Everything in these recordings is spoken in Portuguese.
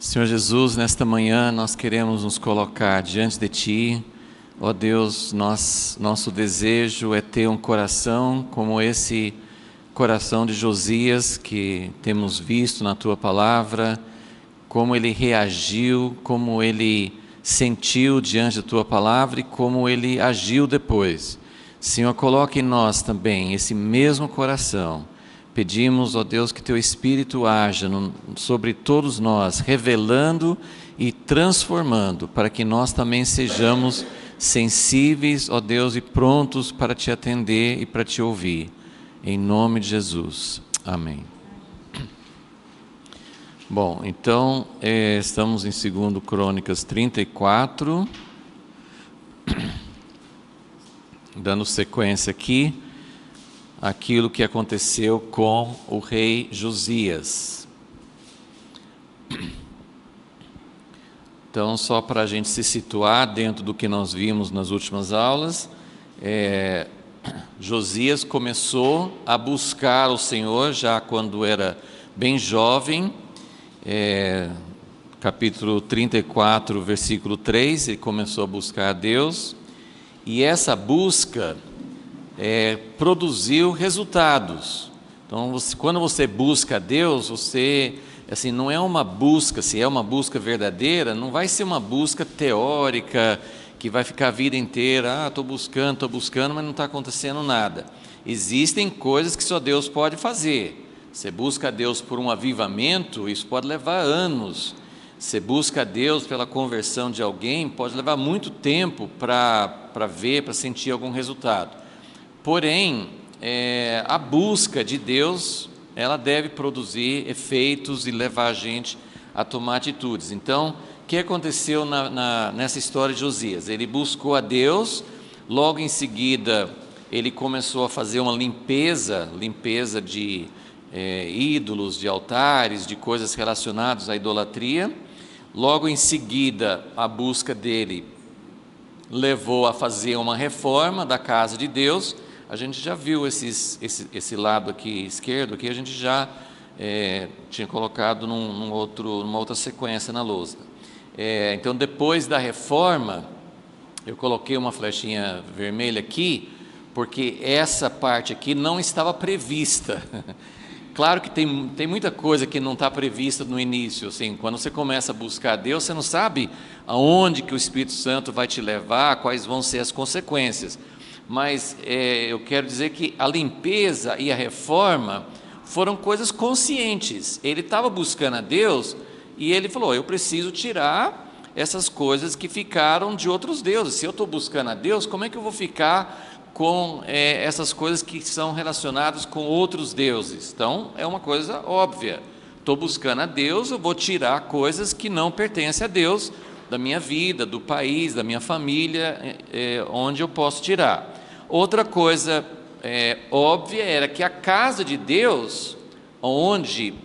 Senhor Jesus, nesta manhã nós queremos nos colocar diante de Ti. Ó Deus, nosso desejo é ter um coração como esse coração de Josias que temos visto na Tua Palavra, como ele reagiu, como ele sentiu diante da Tua Palavra e como ele agiu depois. Senhor, coloque em nós também esse mesmo coração. Pedimos, ó Deus, que Teu Espírito haja sobre todos nós, revelando e transformando, para que nós também sejamos sensíveis, ó Deus, e prontos para Te atender e para Te ouvir. Em nome de Jesus. Amém. Bom, então, estamos em 2 Crônicas 34, dando sequência aqui, aquilo que aconteceu com o rei Josias. Então, só para a gente se situar dentro do que nós vimos nas últimas aulas, Josias começou a buscar o Senhor já quando era bem jovem. Capítulo 34, versículo 3, ele começou a buscar a Deus, e essa busca produziu resultados. Então, quando você busca a Deus, você, assim, não é uma busca, se é uma busca verdadeira, não vai ser uma busca teórica, que vai ficar a vida inteira, estou buscando, mas não está acontecendo nada. Existem coisas que só Deus pode fazer. Você busca a Deus por um avivamento, isso pode levar anos. Você busca a Deus pela conversão de alguém, pode levar muito tempo para ver, para sentir algum resultado. Porém, a busca de Deus, ela deve produzir efeitos e levar a gente a tomar atitudes. Então, o que aconteceu nessa história de Josias? Ele buscou a Deus, logo em seguida ele começou a fazer uma limpeza de ídolos, de altares, de coisas relacionadas à idolatria. Logo em seguida, a busca dele levou a fazer uma reforma da casa de Deus. A gente já viu esse lado aqui esquerdo, aqui a gente já tinha colocado numa outra sequência na lousa. Então, depois da reforma, eu coloquei uma flechinha vermelha aqui, porque essa parte aqui não estava prevista. Claro que tem muita coisa que não está prevista no início, assim, quando você começa a buscar a Deus, você não sabe aonde que o Espírito Santo vai te levar, quais vão ser as consequências, mas eu quero dizer que a limpeza e a reforma foram coisas conscientes. Ele estava buscando a Deus e ele falou, eu preciso tirar essas coisas que ficaram de outros deuses. Se eu estou buscando a Deus, como é que eu vou ficar com essas coisas que são relacionadas com outros deuses? Então, é uma coisa óbvia. Estou buscando a Deus, eu vou tirar coisas que não pertencem a Deus, da minha vida, do país, da minha família, onde eu posso tirar. Outra coisa óbvia era que a casa de Deus, onde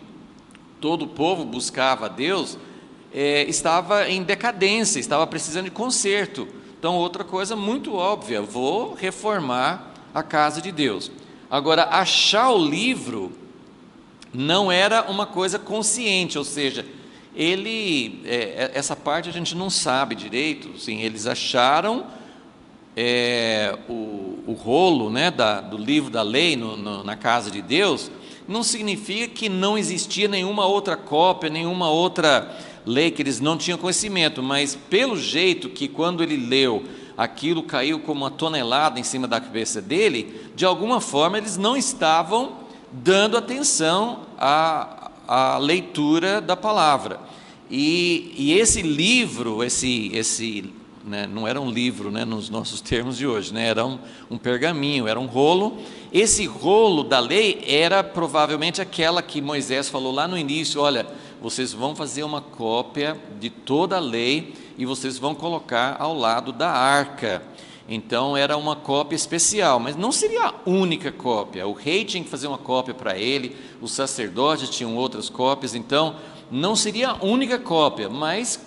todo o povo buscava a Deus, estava em decadência, estava precisando de conserto. Então, outra coisa muito óbvia, vou reformar a casa de Deus. Agora, achar o livro não era uma coisa consciente, ou seja, essa parte a gente não sabe direito. Sim, eles acharam o rolo, né, do livro da lei na casa de Deus. Não significa que não existia nenhuma outra cópia, nenhuma outra lei que eles não tinham conhecimento, mas pelo jeito que quando ele leu, aquilo caiu como uma tonelada em cima da cabeça dele, de alguma forma eles não estavam dando atenção à leitura da palavra. E esse livro, né, não era um livro, né, nos nossos termos de hoje, né, era um pergaminho, era um rolo. Esse rolo da lei era provavelmente aquela que Moisés falou lá no início, olha, vocês vão fazer uma cópia de toda a lei e vocês vão colocar ao lado da arca. Então era uma cópia especial, mas não seria a única cópia. O rei tinha que fazer uma cópia para ele, os sacerdotes tinham outras cópias, então não seria a única cópia, mas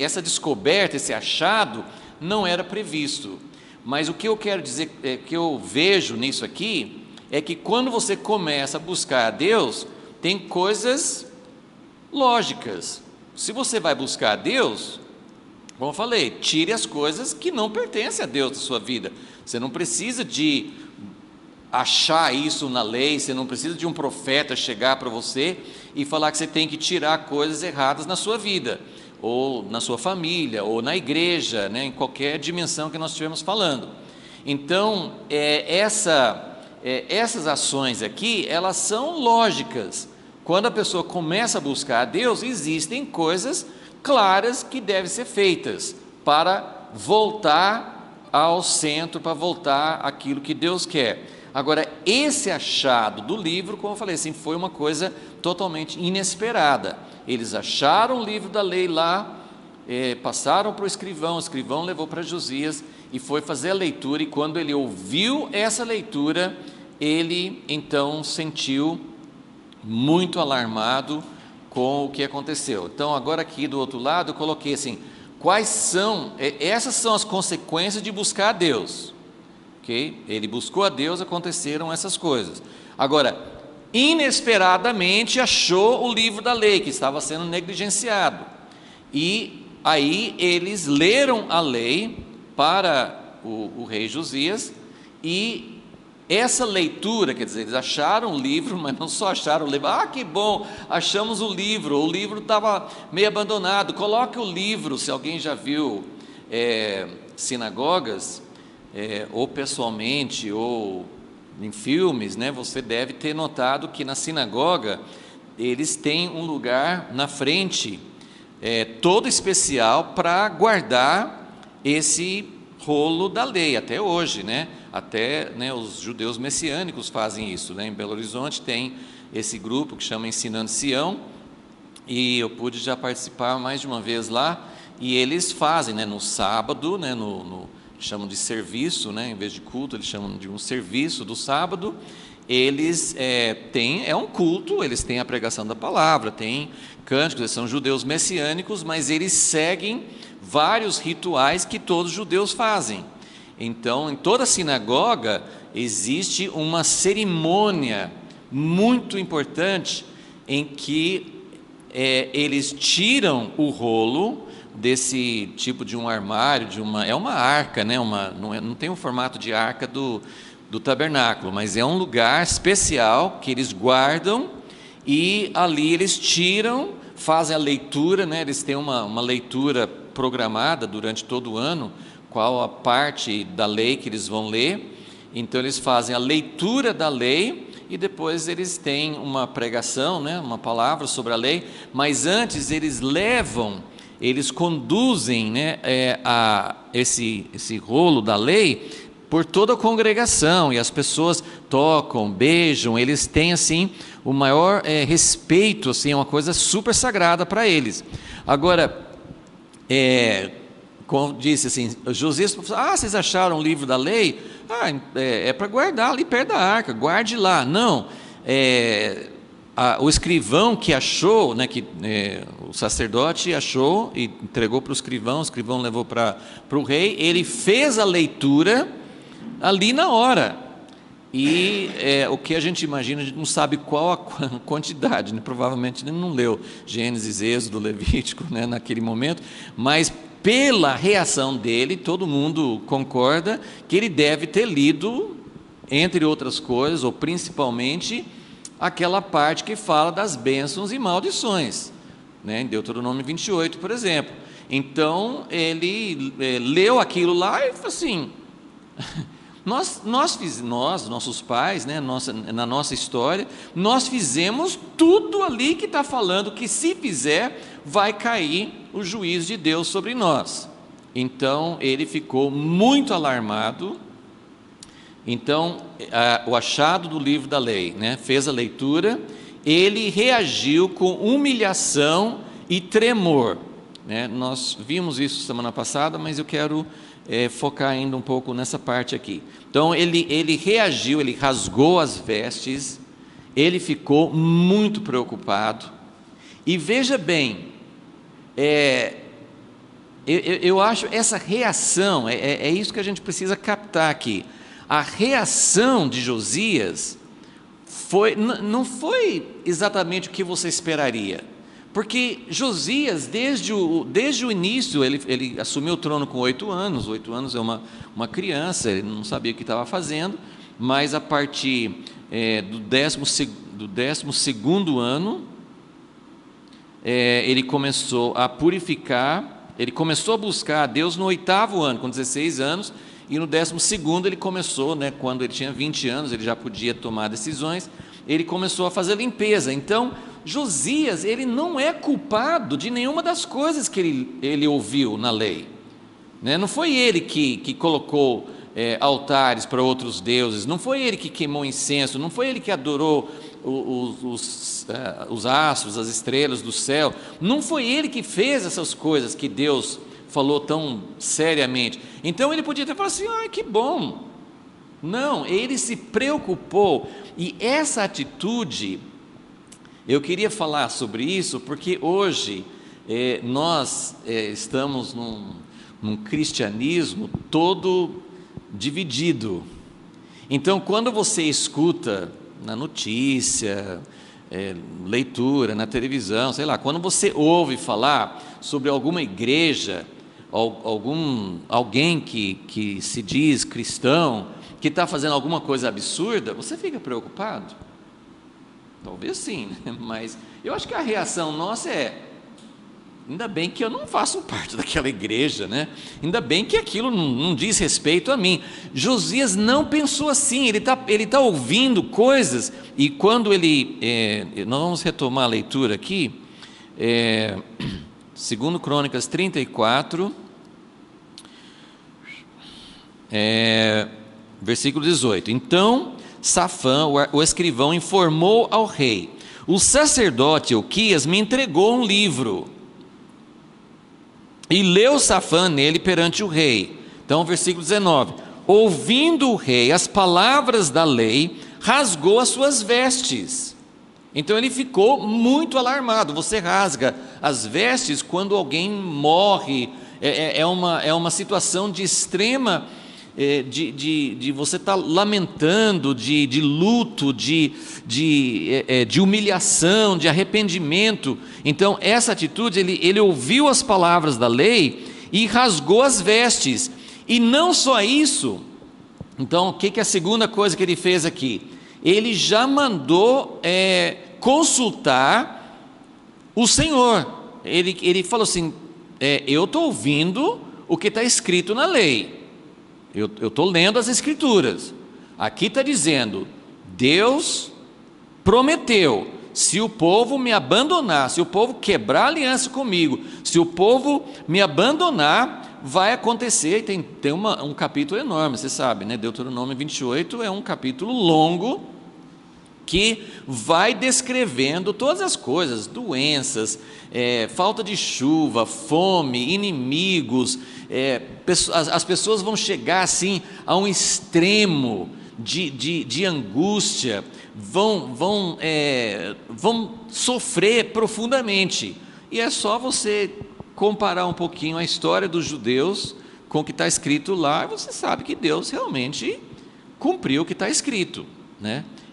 essa descoberta, esse achado, não era previsto. Mas o que eu quero dizer, que eu vejo nisso aqui, é que quando você começa a buscar a Deus, tem coisas lógicas. Se você vai buscar a Deus, como eu falei, tire as coisas que não pertencem a Deus da sua vida. Você não precisa de achar isso na lei, você não precisa de um profeta chegar para você e falar que você tem que tirar coisas erradas na sua vida, ou na sua família, ou na igreja, né, em qualquer dimensão que nós estivermos falando. Então, essas ações aqui, elas são lógicas. Quando a pessoa começa a buscar a Deus, existem coisas claras que devem ser feitas para voltar ao centro, para voltar àquilo que Deus quer. Agora, esse achado do livro, como eu falei assim, foi uma coisa totalmente inesperada. Eles acharam o livro da lei lá, passaram para o escrivão levou para Josias e foi fazer a leitura, e quando ele ouviu essa leitura, ele então sentiu muito alarmado com o que aconteceu. Então, agora aqui do outro lado, eu coloquei assim, essas são as consequências de buscar a Deus. Okay? Ele buscou a Deus, aconteceram essas coisas. Agora, inesperadamente achou o livro da lei, que estava sendo negligenciado. E aí eles leram a lei para o rei Josias, e essa leitura, quer dizer, eles acharam o livro, mas não só acharam o livro, que bom, achamos o livro estava meio abandonado. Coloque o livro, se alguém já viu sinagogas, ou pessoalmente, ou em filmes, né, você deve ter notado que na sinagoga, eles têm um lugar na frente, todo especial para guardar esse rolo da lei, até hoje, né? Até, né, os judeus messiânicos fazem isso, né? Em Belo Horizonte tem esse grupo que chama Ensinando Sião, e eu pude já participar mais de uma vez lá, e eles fazem, né, no sábado, né, chamam de serviço, né, em vez de culto, eles chamam de um serviço do sábado. Eles têm um culto, eles têm a pregação da palavra, têm cânticos, eles são judeus messiânicos, mas eles seguem vários rituais que todos os judeus fazem. Então, em toda sinagoga existe uma cerimônia muito importante em que eles tiram o rolo desse tipo de um armário, é uma arca, né? Não tem o formato de arca do tabernáculo, mas é um lugar especial que eles guardam, e ali eles tiram, fazem a leitura, né? Eles têm uma leitura programada durante todo o ano, qual a parte da lei que eles vão ler. Então eles fazem a leitura da lei, e depois eles têm uma pregação, né? Uma palavra sobre a lei, mas antes eles conduzem, né, esse rolo da lei por toda a congregação, e as pessoas tocam, beijam, eles têm assim o maior respeito, assim, é uma coisa super sagrada para eles. Agora, como disse assim, Josias falou: vocês acharam o livro da lei? É para guardar ali perto da arca, guarde lá. Não, o escrivão que achou, né, o sacerdote achou e entregou para o escrivão levou para o rei, ele fez a leitura ali na hora, e o que a gente imagina, a gente não sabe qual a quantidade, né? Provavelmente ele não leu Gênesis, Êxodo, Levítico, né, naquele momento, mas pela reação dele, todo mundo concorda que ele deve ter lido, entre outras coisas, ou principalmente, aquela parte que fala das bênçãos e maldições, né, em Deuteronômio 28, por exemplo. Então, ele leu aquilo lá e falou assim: nossos pais, né, na nossa história, nós fizemos tudo ali que está falando, que se fizer, vai cair o juízo de Deus sobre nós. Então, ele ficou muito alarmado. Então, o achado do livro da lei, né, fez a leitura, ele reagiu com humilhação e tremor, né? Nós vimos isso semana passada, mas eu quero focar ainda um pouco nessa parte aqui. Então, ele reagiu, ele rasgou as vestes, ele ficou muito preocupado. E veja bem, eu acho essa reação, é isso que a gente precisa captar aqui. A reação de Josias não foi exatamente o que você esperaria, Porque Josias, desde o início, ele assumiu o trono com 8 anos. 8 anos é uma criança, ele não sabia o que estava fazendo, mas a partir do 12º ano, ele começou a purificar, ele começou a buscar a Deus no 8º ano, com 16 anos, e no 12º ele começou, quando ele tinha 20 anos, ele já podia tomar decisões, ele começou a fazer limpeza. Então, Josias, ele não é culpado de nenhuma das coisas que ele ouviu na lei, Não foi ele que colocou altares para outros deuses, não foi ele que queimou incenso, não foi ele que adorou os astros, as estrelas do céu, não foi ele que fez essas coisas que Deus falou tão seriamente. Então ele podia ter falado assim: que bom. Não, ele se preocupou, e essa atitude, eu queria falar sobre isso, porque hoje nós estamos num cristianismo todo dividido. Então, quando você escuta na notícia, leitura, na televisão, sei lá, quando você ouve falar sobre alguma igreja, alguém que se diz cristão, que está fazendo alguma coisa absurda, você fica preocupado? Talvez sim, mas eu acho que a reação nossa ainda bem que eu não faço parte daquela igreja, Ainda bem que aquilo não diz respeito a mim. Josias não pensou assim, ele tá ouvindo coisas, e quando nós vamos retomar a leitura aqui, 2 Crônicas 34, versículo 18. Então Safã, o escrivão, informou ao rei: o sacerdote Hilquias me entregou um livro. E leu Safã nele perante o rei. Então, versículo 19: ouvindo o rei as palavras da lei, rasgou as suas vestes. Então ele ficou muito alarmado. Você rasga as vestes quando alguém morre, é uma situação de extrema, de você estar lamentando, de luto, de humilhação, de arrependimento. Então essa atitude, ele ouviu as palavras da lei e rasgou as vestes. E não só isso, então o que é a segunda coisa que ele fez aqui? Ele já mandou consultar o Senhor. Ele falou assim: eu estou ouvindo o que está escrito na lei, eu estou lendo as escrituras, aqui está dizendo, Deus prometeu, se o povo me abandonar, se o povo quebrar a aliança comigo, se o povo me abandonar, vai acontecer. E tem um capítulo enorme, você sabe, Deuteronômio 28 é um capítulo longo, que vai descrevendo todas as coisas, doenças, falta de chuva, fome, inimigos, as pessoas vão chegar assim a um extremo de angústia, vão sofrer profundamente. E é só você comparar um pouquinho a história dos judeus com o que está escrito lá, e você sabe que Deus realmente cumpriu o que está escrito,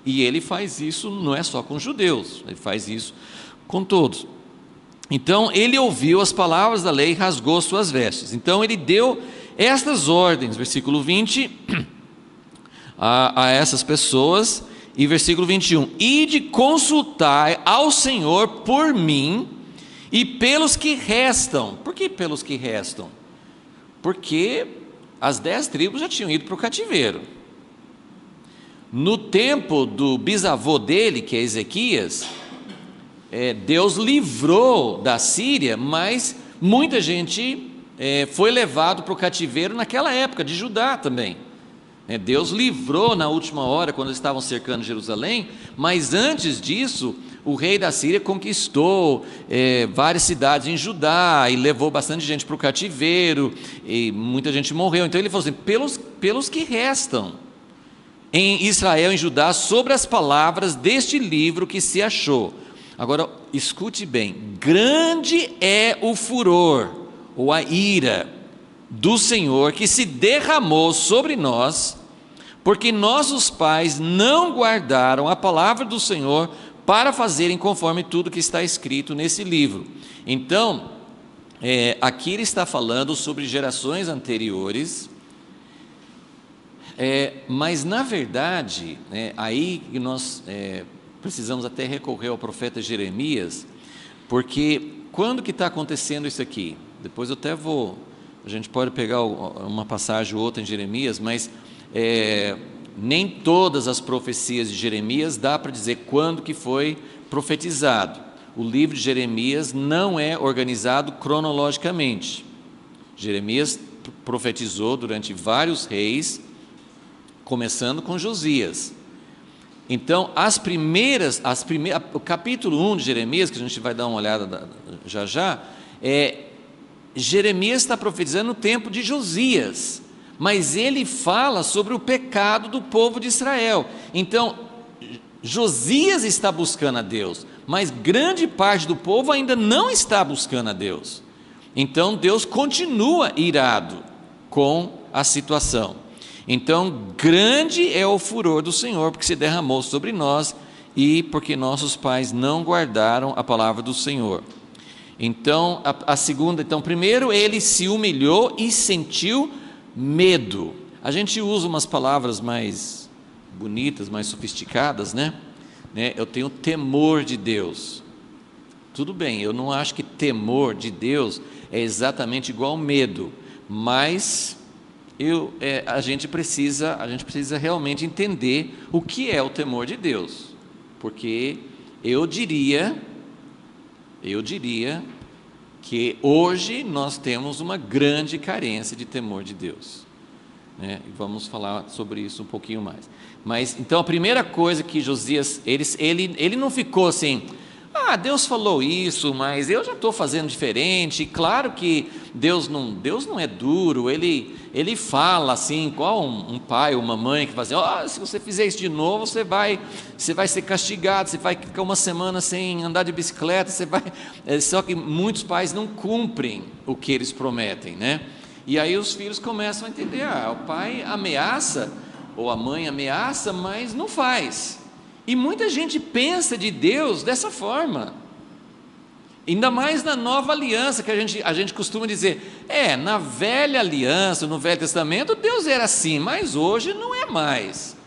E ele faz isso não é só com os judeus, ele faz isso com todos. Então ele ouviu as palavras da lei e rasgou suas vestes. Então ele deu estas ordens, versículo 20, a essas pessoas, e versículo 21, ide consultai ao Senhor por mim e pelos que restam. Por que pelos que restam? Porque as 10 tribos já tinham ido para o cativeiro. No tempo do bisavô dele, que é Ezequias, Deus livrou da Síria, mas muita gente foi levado para o cativeiro naquela época, de Judá também. Deus livrou na última hora, quando eles estavam cercando Jerusalém, mas antes disso, o rei da Síria conquistou várias cidades em Judá, e levou bastante gente para o cativeiro, e muita gente morreu. Então ele falou assim, pelos que restam em Israel, em Judá, sobre as palavras deste livro que se achou. Agora, escute bem, grande é o furor, ou a ira do Senhor, que se derramou sobre nós, porque nossos pais não guardaram a palavra do Senhor, para fazerem conforme tudo que está escrito nesse livro. Então, aqui ele está falando sobre gerações anteriores, mas na verdade, aí nós precisamos até recorrer ao profeta Jeremias, porque quando que está acontecendo isso aqui? Depois eu até a gente pode pegar uma passagem ou outra em Jeremias, mas nem todas as profecias de Jeremias dá para dizer quando que foi profetizado. O livro de Jeremias não é organizado cronologicamente. Jeremias profetizou durante vários reis, começando com Josias. Então, o capítulo 1 de Jeremias, que a gente vai dar uma olhada já, Jeremias está profetizando no tempo de Josias, mas ele fala sobre o pecado do povo de Israel. Então, Josias está buscando a Deus, mas grande parte do povo ainda não está buscando a Deus. Então, Deus continua irado com a situação. Então, grande é o furor do Senhor, porque se derramou sobre nós e porque nossos pais não guardaram a palavra do Senhor. Então, primeiro ele se humilhou e sentiu medo. A gente usa umas palavras mais bonitas, mais sofisticadas, né? Eu tenho temor de Deus. Tudo bem, eu não acho que temor de Deus é exatamente igual ao medo, mas a gente precisa realmente entender o que é o temor de Deus, porque eu diria que hoje nós temos uma grande carência de temor de Deus, e vamos falar sobre isso um pouquinho mais. Mas então a primeira coisa que Josias, ele não ficou assim, Deus falou isso, mas eu já estou fazendo diferente. Claro que Deus não é duro, ele fala assim, igual um pai ou uma mãe que faz assim, se você fizer isso de novo, você vai ser castigado, você vai ficar uma semana sem andar de bicicleta, só que muitos pais não cumprem o que eles prometem, né? E aí os filhos começam a entender, o pai ameaça, ou a mãe ameaça, mas não faz. E muita gente pensa de Deus dessa forma, ainda mais na nova aliança, que a gente costuma dizer, na velha aliança, no Velho Testamento, Deus era assim, mas hoje não é mais.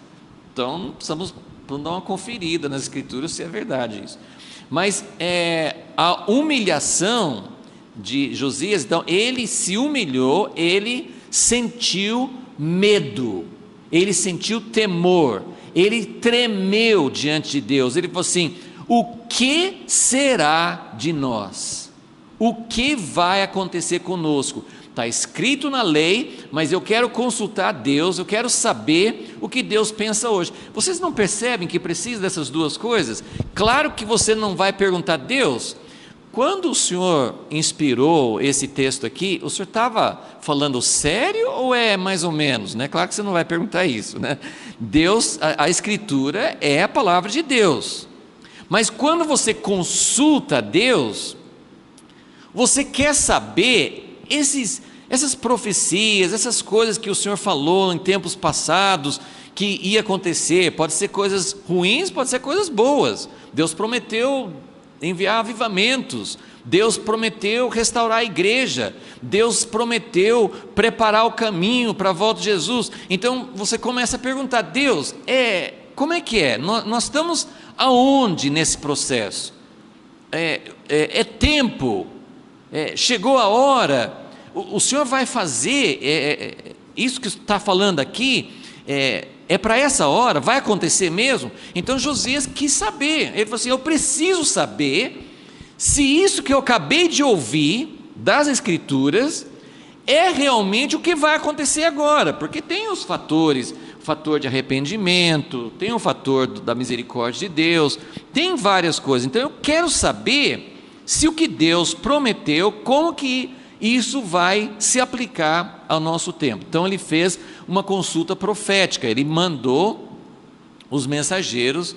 Então precisamos dar uma conferida nas Escrituras se é verdade isso. Mas a humilhação de Josias, então ele se humilhou, ele sentiu medo, ele sentiu temor, ele tremeu diante de Deus. Ele falou assim, o que será de nós? O que vai acontecer conosco? Está escrito na lei, mas eu quero consultar Deus, eu quero saber o que Deus pensa hoje. Vocês não percebem que precisa dessas duas coisas? Claro que você não vai perguntar, Deus, quando o Senhor inspirou esse texto aqui, o Senhor estava falando sério ou é mais ou menos? Claro que você não vai perguntar isso, né? Deus, a Escritura é a palavra de Deus, mas quando você consulta Deus, você quer saber essas profecias, essas coisas que o Senhor falou em tempos passados, que ia acontecer, pode ser coisas ruins, pode ser coisas boas. Deus prometeu enviar avivamentos, Deus prometeu restaurar a igreja, Deus prometeu preparar o caminho para a volta de Jesus. Então você começa a perguntar, Deus, como é que é? Nós estamos aonde nesse processo? É tempo? Chegou a hora? O Senhor vai fazer isso que está falando aqui? Para essa hora? Vai acontecer mesmo? Então Josias quis saber, ele falou assim, eu preciso saber se isso que eu acabei de ouvir das Escrituras é realmente o que vai acontecer agora, porque tem os fatores, o fator de arrependimento, tem o fator da misericórdia de Deus, tem várias coisas. Então eu quero saber se o que Deus prometeu, como que isso vai se aplicar ao nosso tempo. Então ele fez uma consulta profética, ele mandou os mensageiros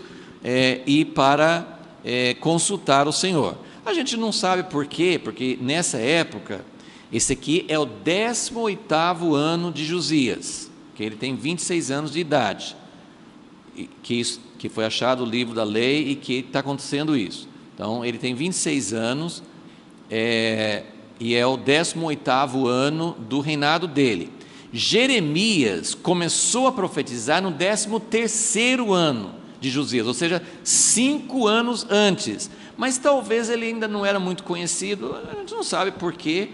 ir para consultar o Senhor. A gente não sabe por quê, porque nessa época, esse aqui é o 18º ano de Josias, que ele tem 26 anos de idade. que foi achado o livro da lei e que está acontecendo isso. Então, ele tem 26 anos, e é o 18º ano do reinado dele. Jeremias começou a profetizar no 13º ano de Josias, ou seja, 5 anos antes, mas talvez ele ainda não era muito conhecido. A gente não sabe porque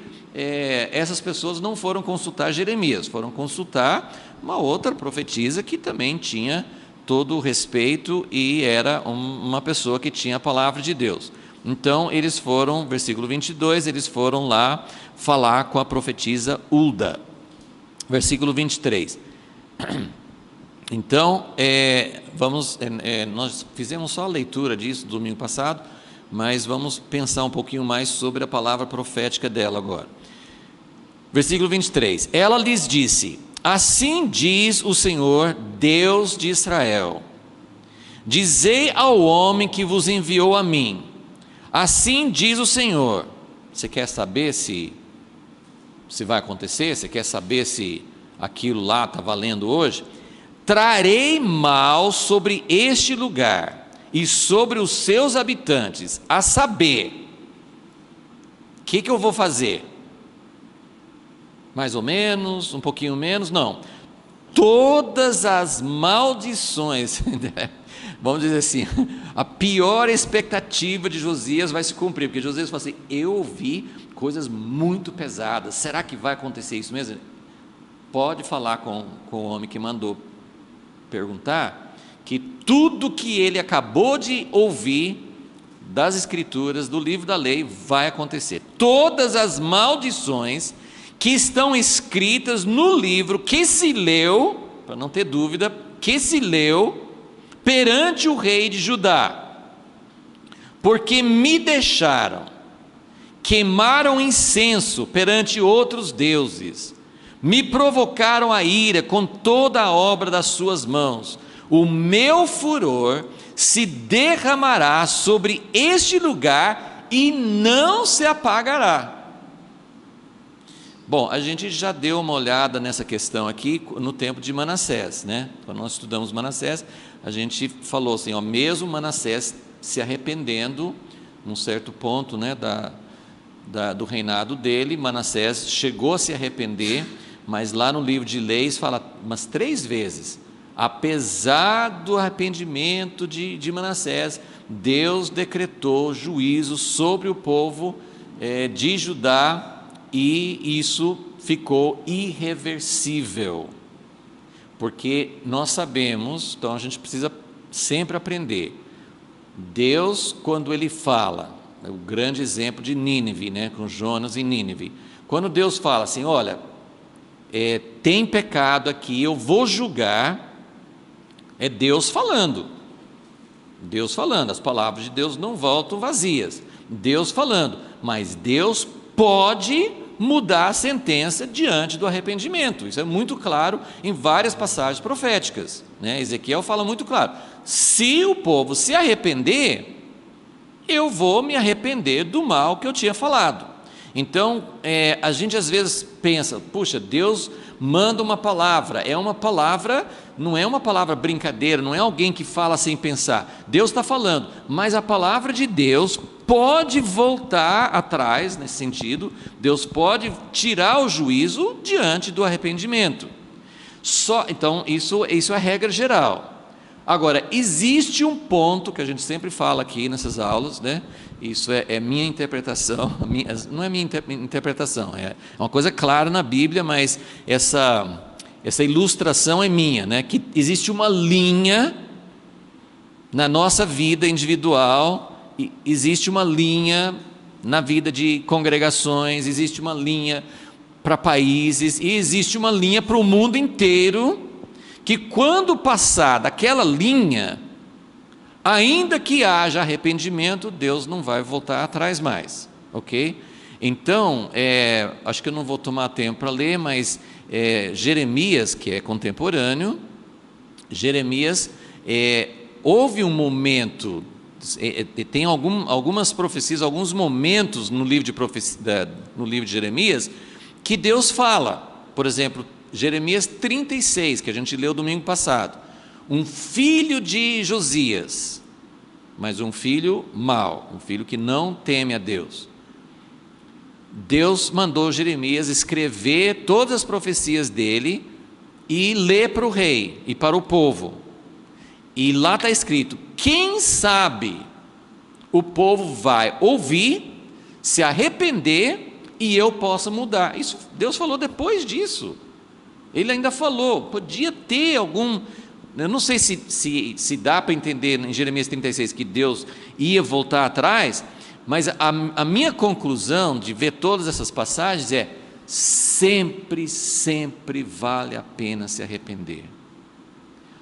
essas pessoas não foram consultar Jeremias, foram consultar uma outra profetisa que também tinha todo o respeito e era uma pessoa que tinha a palavra de Deus. Então eles foram, versículo 22, eles foram lá falar com a profetisa Hulda. Versículo 23. Então, nós fizemos só a leitura disso domingo passado, mas vamos pensar um pouquinho mais sobre a palavra profética dela agora. Versículo 23. Ela lhes disse: assim diz o Senhor, Deus de Israel: dizei ao homem que vos enviou a mim, assim diz o Senhor. Você quer saber se vai acontecer? Você quer saber se aquilo lá está valendo hoje? Trarei mal sobre este lugar e sobre os seus habitantes, a saber, o que eu vou fazer? Mais ou menos, um pouquinho menos? Não. Todas as maldições, vamos dizer assim, a pior expectativa de Josias vai se cumprir, porque Josias fala assim: eu ouvi coisas muito pesadas, será que vai acontecer isso mesmo? Pode falar com o homem que mandou perguntar, que tudo que ele acabou de ouvir das escrituras, do livro da lei, vai acontecer. Todas as maldições que estão escritas no livro que se leu, para não ter dúvida, que se leu perante o rei de Judá, porque me deixaram, queimaram incenso perante outros deuses, me provocaram a ira com toda a obra das suas mãos, o meu furor se derramará sobre este lugar e não se apagará. Bom, a gente já deu uma olhada nessa questão aqui no tempo de Manassés, né? Quando nós estudamos Manassés, a gente falou assim, mesmo Manassés se arrependendo, num certo ponto, né, do reinado dele, Manassés chegou a se arrepender, mas lá no livro de Leis fala umas 3 vezes, apesar do arrependimento de Manassés, Deus decretou juízo sobre o povo de Judá, e isso ficou irreversível, porque nós sabemos, então a gente precisa sempre aprender, Deus, quando Ele fala, o grande exemplo de Nínive, né, com Jonas e Nínive, quando Deus fala assim, olha, tem pecado aqui, eu vou julgar, é Deus falando, as palavras de Deus não voltam vazias, Deus falando, mas Deus pode mudar a sentença diante do arrependimento, isso é muito claro em várias passagens proféticas, né? Ezequiel fala muito claro, se o povo se arrepender, eu vou me arrepender do mal que eu tinha falado. Então, a gente às vezes pensa, puxa, Deus manda uma palavra, não é uma palavra brincadeira, não é alguém que fala sem pensar, Deus está falando, mas a palavra de Deus pode voltar atrás, nesse sentido, Deus pode tirar o juízo diante do arrependimento. Então, isso é a regra geral. Agora, existe um ponto que a gente sempre fala aqui nessas aulas, né? Isso é minha interpretação, não é minha interpretação, é uma coisa clara na Bíblia, mas essa ilustração é minha, né? Que existe uma linha na nossa vida individual, existe uma linha na vida de congregações, existe uma linha para países, e existe uma linha para o mundo inteiro, que quando passar daquela linha, ainda que haja arrependimento, Deus não vai voltar atrás mais, ok? Então, acho que eu não vou tomar tempo para ler, mas Jeremias, que é contemporâneo, Jeremias, houve um momento, tem algumas profecias, alguns momentos no livro de Jeremias, que Deus fala, por exemplo, Jeremias 36, que a gente leu domingo passado, um filho de Josias, mas um filho mau, um filho que não teme a Deus. Deus mandou Jeremias escrever todas as profecias dele e ler para o rei e para o povo. E lá está escrito: quem sabe o povo vai ouvir, se arrepender e eu possa mudar. Isso Deus falou depois disso. Ele ainda falou, podia ter algum... Eu não sei se dá para entender em Jeremias 36 que Deus ia voltar atrás, mas a minha conclusão de ver todas essas passagens é: sempre, sempre vale a pena se arrepender.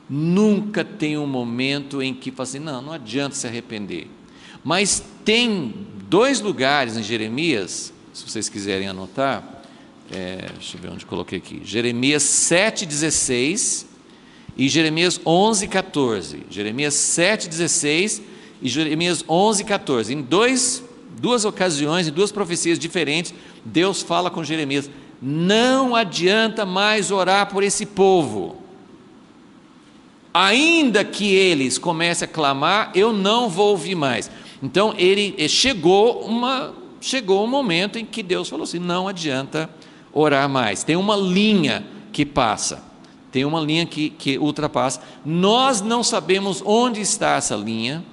Nunca tem um momento em que fala assim, não adianta se arrepender. Mas tem 2 lugares em Jeremias, se vocês quiserem anotar, deixa eu ver onde coloquei aqui, Jeremias 7,16 e Jeremias 11,14, Jeremias 7,16 e Jeremias 11,14, em duas ocasiões, em 2 profecias diferentes, Deus fala com Jeremias: não adianta mais orar por esse povo, ainda que eles comecem a clamar, eu não vou ouvir mais. Então chegou um momento em que Deus falou assim: não adianta orar mais, tem uma linha que passa, tem uma linha que ultrapassa, nós não sabemos onde está essa linha.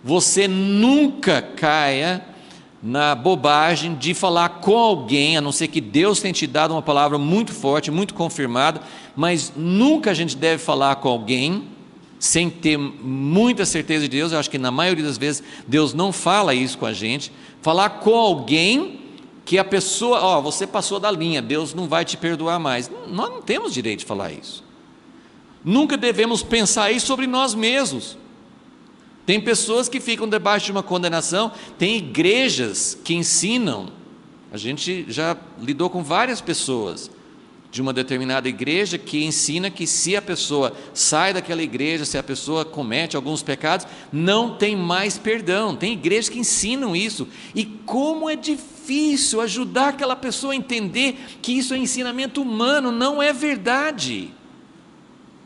Você nunca caia na bobagem de falar com alguém, a não ser que Deus tenha te dado uma palavra muito forte, muito confirmada, mas nunca a gente deve falar com alguém sem ter muita certeza de Deus. Eu acho que na maioria das vezes Deus não fala isso com a gente. Falar com alguém que a pessoa, você passou da linha, Deus não vai te perdoar mais. Nós não temos direito de falar isso. Nunca devemos pensar isso sobre nós mesmos. Tem pessoas que ficam debaixo de uma condenação, tem igrejas que ensinam, a gente já lidou com várias pessoas de uma determinada igreja que ensina que se a pessoa sai daquela igreja, se a pessoa comete alguns pecados, não tem mais perdão. Tem igrejas que ensinam isso, e como é difícil ajudar aquela pessoa a entender que isso é ensinamento humano, não é verdade.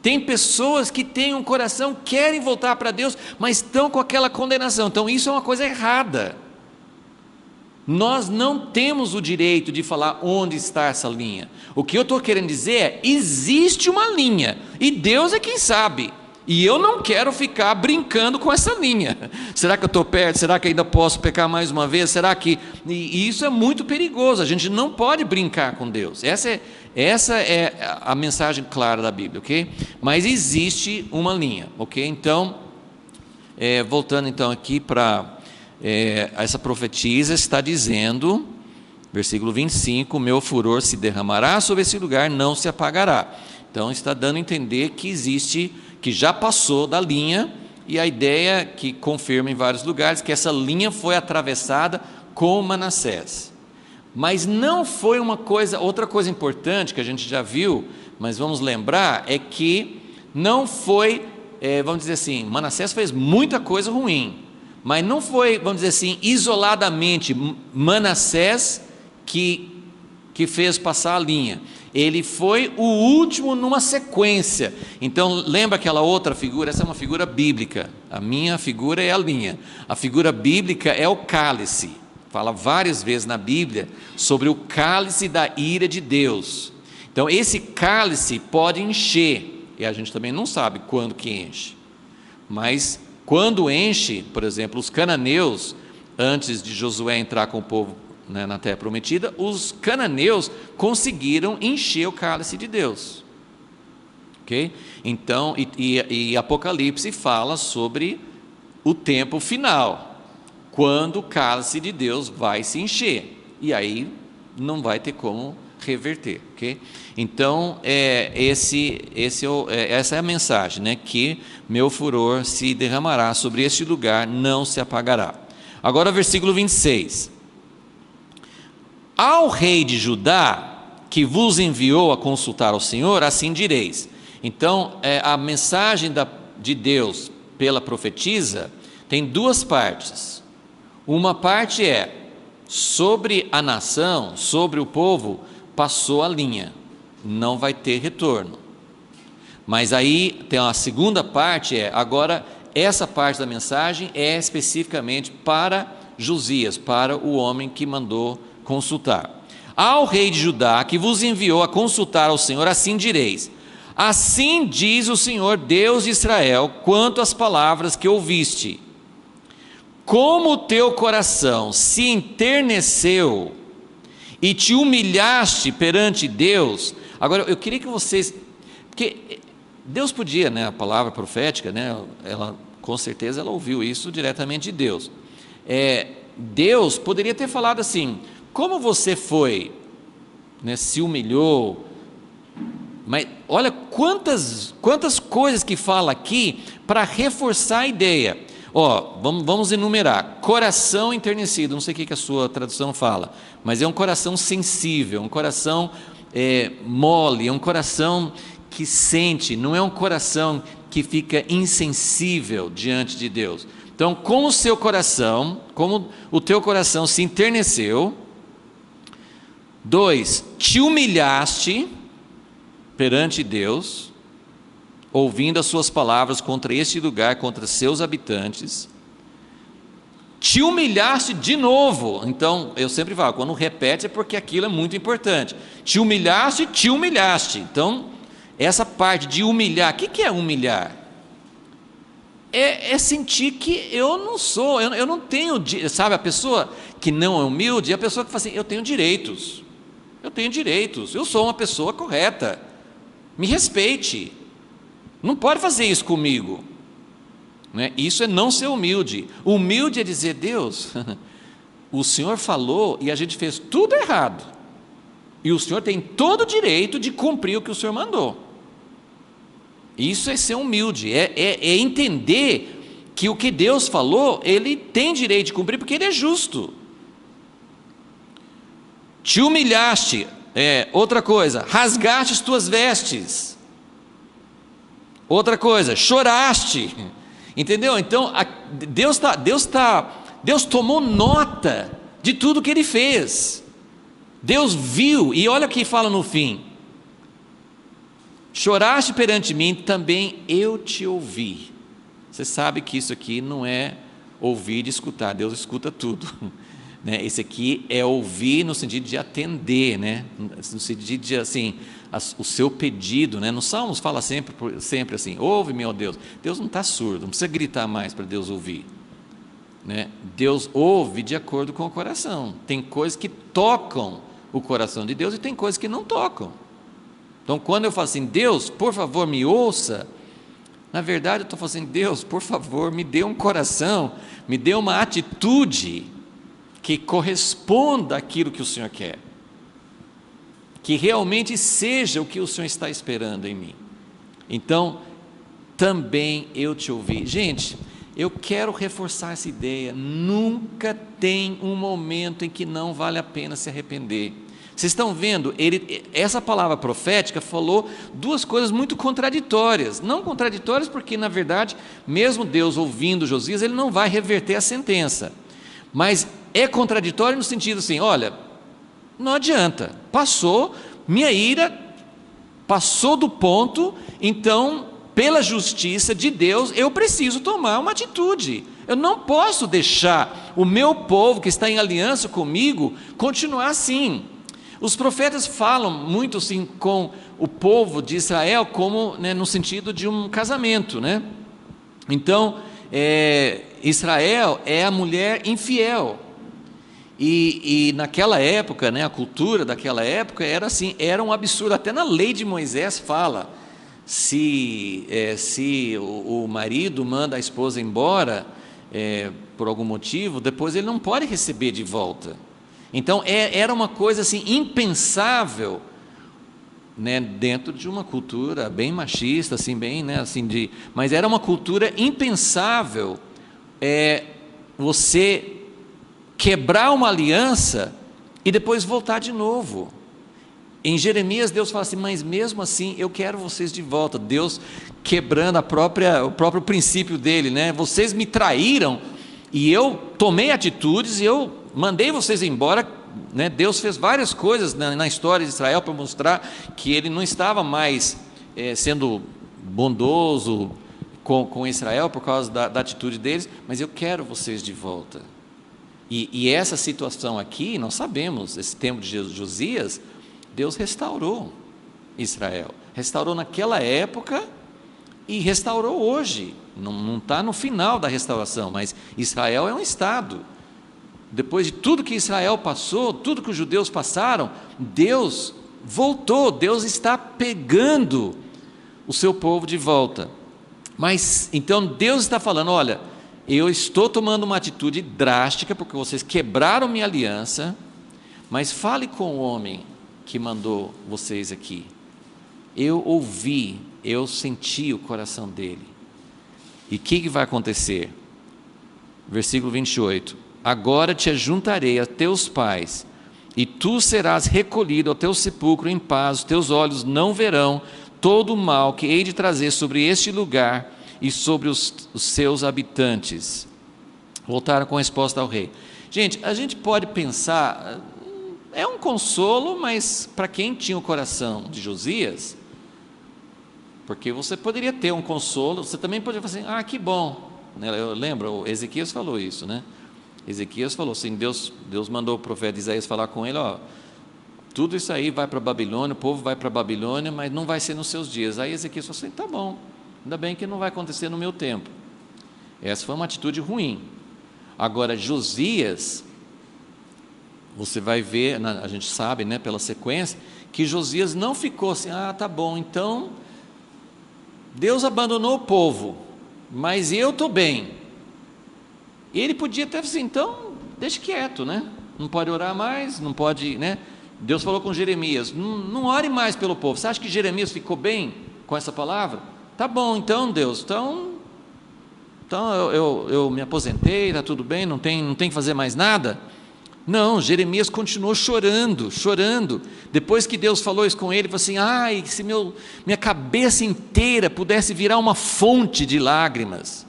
Tem pessoas que têm um coração, querem voltar para Deus, mas estão com aquela condenação. Então isso é uma coisa errada. Nós não temos o direito de falar onde está essa linha. O que eu estou querendo dizer é: existe uma linha, e Deus é quem sabe, e eu não quero ficar brincando com essa linha. Será que eu estou perto? Será que ainda posso pecar mais uma vez? Será que... E isso é muito perigoso, a gente não pode brincar com Deus. Essa é a mensagem clara da Bíblia, ok? Mas existe uma linha, ok? Então, voltando então aqui para essa profetisa, está dizendo, versículo 25: o meu furor se derramará sobre esse lugar, não se apagará. Então está dando a entender que existe, que já passou da linha, e a ideia que confirma em vários lugares, que essa linha foi atravessada com Manassés. Mas não foi outra coisa importante que a gente já viu, mas vamos lembrar, é que não foi, vamos dizer assim, Manassés fez muita coisa ruim, mas não foi, vamos dizer assim, isoladamente Manassés que fez passar a linha. Ele foi o último numa sequência. Então lembra aquela outra figura? Essa é uma figura bíblica, a minha figura é a linha, a figura bíblica é o cálice. Fala várias vezes na Bíblia sobre o cálice da ira de Deus. Então esse cálice pode encher, e a gente também não sabe quando que enche, mas quando enche, por exemplo, os cananeus, antes de Josué entrar com o povo, né, na terra prometida, os cananeus conseguiram encher o cálice de Deus, ok? Então, e Apocalipse fala sobre o tempo final, quando o cálice de Deus vai se encher, e aí não vai ter como reverter, ok? Então, essa é a mensagem, né? Que meu furor se derramará sobre este lugar, não se apagará. Agora versículo 26: ao rei de Judá, que vos enviou a consultar ao Senhor, assim direis. Então, a mensagem de Deus pela profetisa tem 2 partes. Uma parte é sobre a nação, sobre o povo, passou a linha, não vai ter retorno. Mas aí tem a segunda parte, agora essa parte da mensagem é especificamente para Josias, para o homem que mandou consultar. Ao rei de Judá, que vos enviou a consultar ao Senhor, assim direis: assim diz o Senhor Deus de Israel, quanto às palavras que ouviste. Como o teu coração se enterneceu e te humilhaste perante Deus. Agora eu queria que vocês, porque Deus podia, né, a palavra profética, né, ela com certeza ela ouviu isso diretamente de Deus. Deus poderia ter falado assim: como você foi, né, se humilhou, mas olha quantas coisas que fala aqui para reforçar a ideia. Vamos enumerar: coração enternecido, não sei o que a sua tradução fala, mas é um coração sensível, um coração mole, é um coração que sente, não é um coração que fica insensível diante de Deus. Então, como o teu coração se enterneceu. 2, te humilhaste perante Deus, ouvindo as suas palavras contra este lugar, contra seus habitantes. Te humilhaste de novo. Então, eu sempre falo, quando repete é porque aquilo é muito importante. Te humilhaste. Então, essa parte de humilhar, o que é humilhar? É sentir que eu não sou, eu não tenho, sabe, a pessoa que não é humilde é a pessoa que fala assim: eu tenho direitos, eu sou uma pessoa correta, me respeite, não pode fazer isso comigo, né? Isso é não ser humilde. Humilde é dizer: Deus, o Senhor falou e a gente fez tudo errado, e o Senhor tem todo o direito de cumprir o que o Senhor mandou. Isso é ser humilde, é entender que o que Deus falou, Ele tem direito de cumprir, porque Ele é justo. Te humilhaste, outra coisa, rasgaste as tuas vestes, outra coisa, choraste, entendeu? Então, Deus tomou nota de tudo que Ele fez, Deus viu, e olha o que fala no fim: choraste perante mim, também eu te ouvi. Você sabe que isso aqui não é ouvir e escutar, Deus escuta tudo, né? Esse aqui é ouvir no sentido de atender, né? No sentido de assim, o seu pedido, né? Nos Salmos fala sempre assim: ouve-me, ó Deus. Deus não está surdo, não precisa gritar mais para Deus ouvir, né? Deus ouve de acordo com o coração. Tem coisas que tocam o coração de Deus e tem coisas que não tocam. Então, quando eu falo assim: Deus, por favor, me ouça, na verdade eu estou falando assim: Deus, por favor, me dê um coração, me dê uma atitude que corresponda àquilo que o Senhor quer, que realmente seja o que o Senhor está esperando em mim. Então, também eu te ouvi. Gente, eu quero reforçar essa ideia: nunca tem um momento em que não vale a pena se arrepender. Vocês estão vendo, essa palavra profética falou duas coisas muito contraditórias. Não contraditórias porque, na verdade, mesmo Deus ouvindo Josias, Ele não vai reverter a sentença. Mas é contraditório no sentido assim: olha, não adianta, passou, minha ira passou do ponto, então, pela justiça de Deus, eu preciso tomar uma atitude. Eu não posso deixar o meu povo que está em aliança comigo continuar assim. Os profetas falam muito assim com o povo de Israel como, né, no sentido de um casamento, né? Então, Israel é a mulher infiel, e naquela época, né, a cultura daquela época era assim, era um absurdo. Até na lei de Moisés fala: se o marido manda a esposa embora por algum motivo, depois ele não pode receber de volta. Então era uma coisa assim impensável, né, dentro de uma cultura bem machista, assim, bem, né, assim, mas era uma cultura impensável você quebrar uma aliança e depois voltar de novo. Em Jeremias, Deus fala assim: mas mesmo assim eu quero vocês de volta. Deus quebrando o próprio princípio dele, né? Vocês me traíram e eu tomei atitudes e eu mandei vocês embora, né? Deus fez várias coisas na história de Israel para mostrar que Ele não estava mais sendo bondoso com Israel por causa da atitude deles, mas eu quero vocês de volta. E essa situação aqui, nós sabemos, esse tempo de Josias, Deus restaurou Israel, restaurou naquela época e restaurou hoje. Não está no final da restauração, mas Israel é um estado. Depois de tudo que Israel passou, tudo que os judeus passaram, Deus voltou, Deus está pegando o seu povo de volta. Mas então Deus está falando: olha, eu estou tomando uma atitude drástica porque vocês quebraram minha aliança, mas fale com o homem que mandou vocês aqui. Eu ouvi, eu senti o coração dele. E o que vai acontecer? Versículo 28: agora te ajuntarei a teus pais, e tu serás recolhido ao teu sepulcro em paz, os teus olhos não verão todo o mal que hei de trazer sobre este lugar e sobre os seus habitantes. Voltaram com a resposta ao rei. Gente, a gente pode pensar, é um consolo, mas para quem tinha o coração de Josias, porque você poderia ter um consolo, você também poderia falar assim: que bom. Eu lembro, Ezequias falou isso, né? Ezequias falou assim, Deus mandou o profeta Isaías falar com ele: tudo isso aí vai para a Babilônia, o povo vai para a Babilônia, mas não vai ser nos seus dias. Aí Ezequias falou assim: tá bom, ainda bem que não vai acontecer no meu tempo. Essa foi uma atitude ruim. Agora Josias, você vai ver, a gente sabe, né, pela sequência, que Josias não ficou assim: tá bom, então Deus abandonou o povo, mas eu estou bem. Ele podia até assim: então deixa quieto, né? Não pode orar mais, não pode, né? Deus falou com Jeremias: não ore mais pelo povo. Você acha que Jeremias ficou bem com essa palavra? Tá bom, então Deus, então eu me aposentei, está tudo bem, não tem que fazer mais nada? Não, Jeremias continuou chorando. Depois que Deus falou isso com ele, ele falou assim: se minha cabeça inteira pudesse virar uma fonte de lágrimas,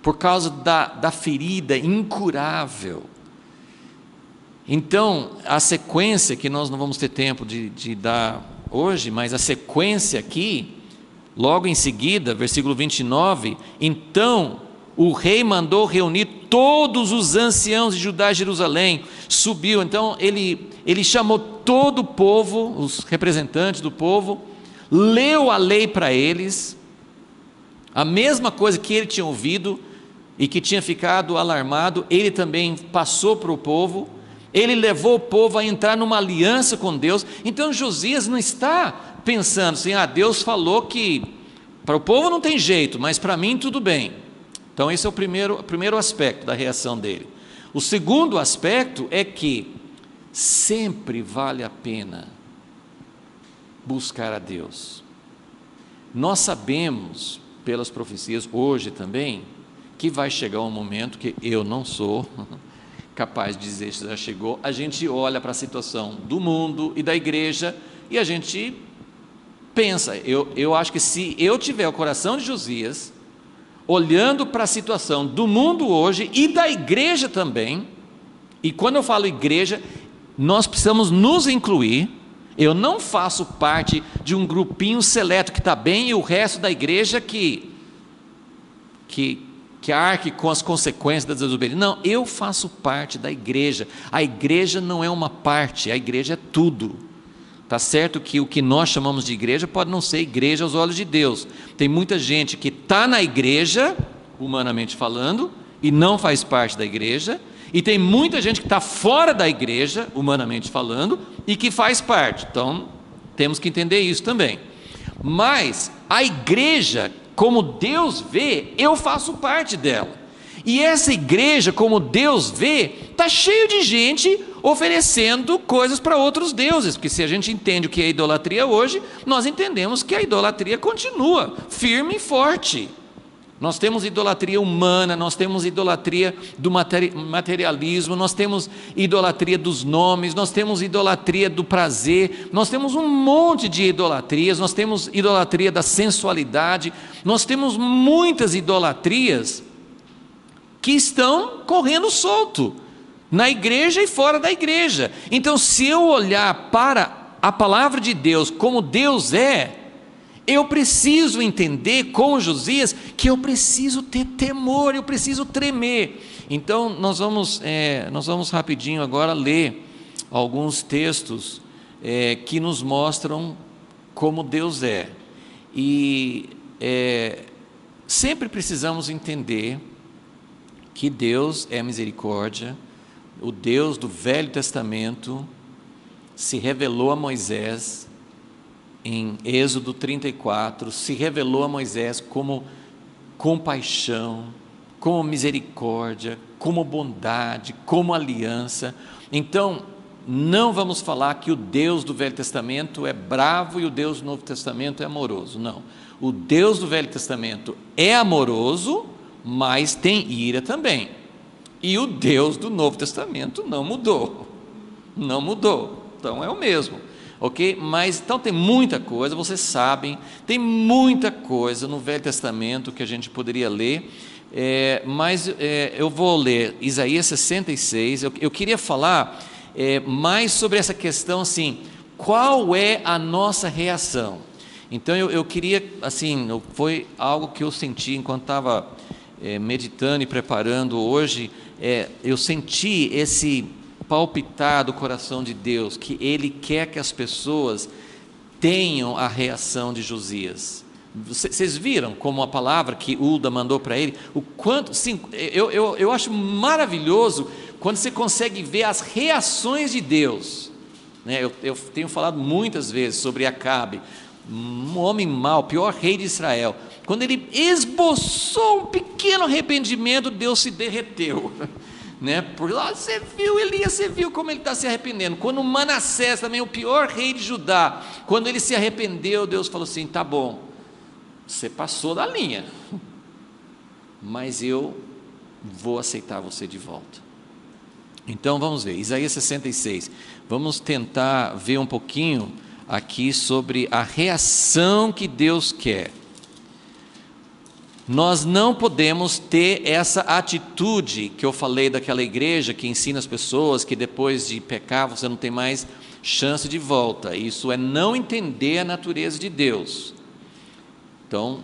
por causa da ferida incurável. Então, a sequência, que nós não vamos ter tempo de dar hoje, mas a sequência aqui, logo em seguida, versículo 29, então o rei mandou reunir todos os anciãos de Judá e Jerusalém, subiu, então ele chamou todo o povo, os representantes do povo, leu a lei para eles, a mesma coisa que ele tinha ouvido e que tinha ficado alarmado, ele também passou para o povo. Ele levou o povo a entrar numa aliança com Deus. Então Josias não está pensando assim: Deus falou que para o povo não tem jeito, mas para mim tudo bem. Então esse é o primeiro aspecto da reação dele. O segundo aspecto é que sempre vale a pena buscar a Deus. Nós sabemos, pelas profecias hoje também, que vai chegar um momento que eu não sou capaz de dizer se já chegou. A gente olha para a situação do mundo e da igreja e a gente pensa, eu acho que se eu tiver o coração de Josias, olhando para a situação do mundo hoje e da igreja também, e quando eu falo igreja, nós precisamos nos incluir. Eu não faço parte de um grupinho seleto que está bem e o resto da igreja que arque com as consequências da desobediência. Não, eu faço parte da igreja. A igreja não é uma parte, a igreja é tudo. Está certo que o que nós chamamos de igreja pode não ser igreja aos olhos de Deus. Tem muita gente que está na igreja, humanamente falando, e não faz parte da igreja, e tem muita gente que está fora da igreja, humanamente falando, e que faz parte. Então, temos que entender isso também. Mas a igreja, como Deus vê, eu faço parte dela. E essa igreja, como Deus vê, está cheio de gente oferecendo coisas para outros deuses, porque se a gente entende o que é idolatria hoje, nós entendemos que a idolatria continua firme e forte. Nós temos idolatria humana, nós temos idolatria do materialismo, nós temos idolatria dos nomes, nós temos idolatria do prazer, nós temos um monte de idolatrias, nós temos idolatria da sensualidade, nós temos muitas idolatrias que estão correndo solto, na igreja e fora da igreja. Então, se eu olhar para a palavra de Deus como Deus é, Eu preciso entender com Josias que eu preciso ter temor, eu preciso tremer. Então nós vamos rapidinho agora ler alguns textos que nos mostram como Deus é. E sempre precisamos entender que Deus é misericórdia. O Deus do Velho Testamento se revelou a Moisés em Êxodo 34, se revelou a Moisés como compaixão, como misericórdia, como bondade, como aliança. Então, não vamos falar que o Deus do Velho Testamento é bravo e o Deus do Novo Testamento é amoroso, não. O Deus do Velho Testamento é amoroso, mas tem ira também. E o Deus do Novo Testamento não mudou, então é o mesmo. Ok? Mas então tem muita coisa, vocês sabem, tem muita coisa no Velho Testamento que a gente poderia ler, mas eu vou ler Isaías 66. Eu queria falar mais sobre essa questão assim, qual é a nossa reação? Então eu queria, assim, foi algo que eu senti enquanto estava meditando e preparando hoje, eu senti esse palpitar do coração de Deus, que Ele quer que as pessoas tenham a reação de Josias. Vocês viram como a palavra que Uda mandou para ele, o quanto, sim, eu acho maravilhoso quando você consegue ver as reações de Deus, né? Eu tenho falado muitas vezes sobre Acabe, um homem mau, pior rei de Israel. Quando ele esboçou um pequeno arrependimento, Deus se derreteu, né? Por lá você viu, Elias, você viu como ele está se arrependendo. Quando Manassés, também o pior rei de Judá, quando ele se arrependeu, Deus falou assim: tá bom, você passou da linha, mas eu vou aceitar você de volta. Então vamos ver, Isaías 66, vamos tentar ver um pouquinho aqui sobre a reação que Deus quer. Nós não podemos ter essa atitude que eu falei daquela igreja que ensina as pessoas que depois de pecar você não tem mais chance de volta. Isso é não entender a natureza de Deus. Então,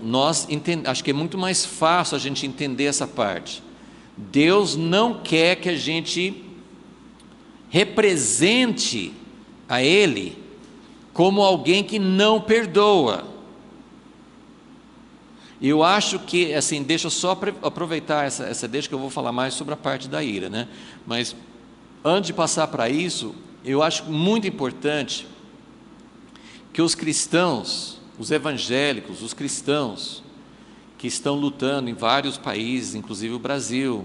acho que é muito mais fácil a gente entender essa parte. Deus não quer que a gente represente a Ele como alguém que não perdoa. Eu acho que, assim, deixa eu só aproveitar essa deixa que eu vou falar mais sobre a parte da ira, né? Mas, antes de passar para isso, eu acho muito importante que os cristãos, os evangélicos, os cristãos, que estão lutando em vários países, inclusive o Brasil,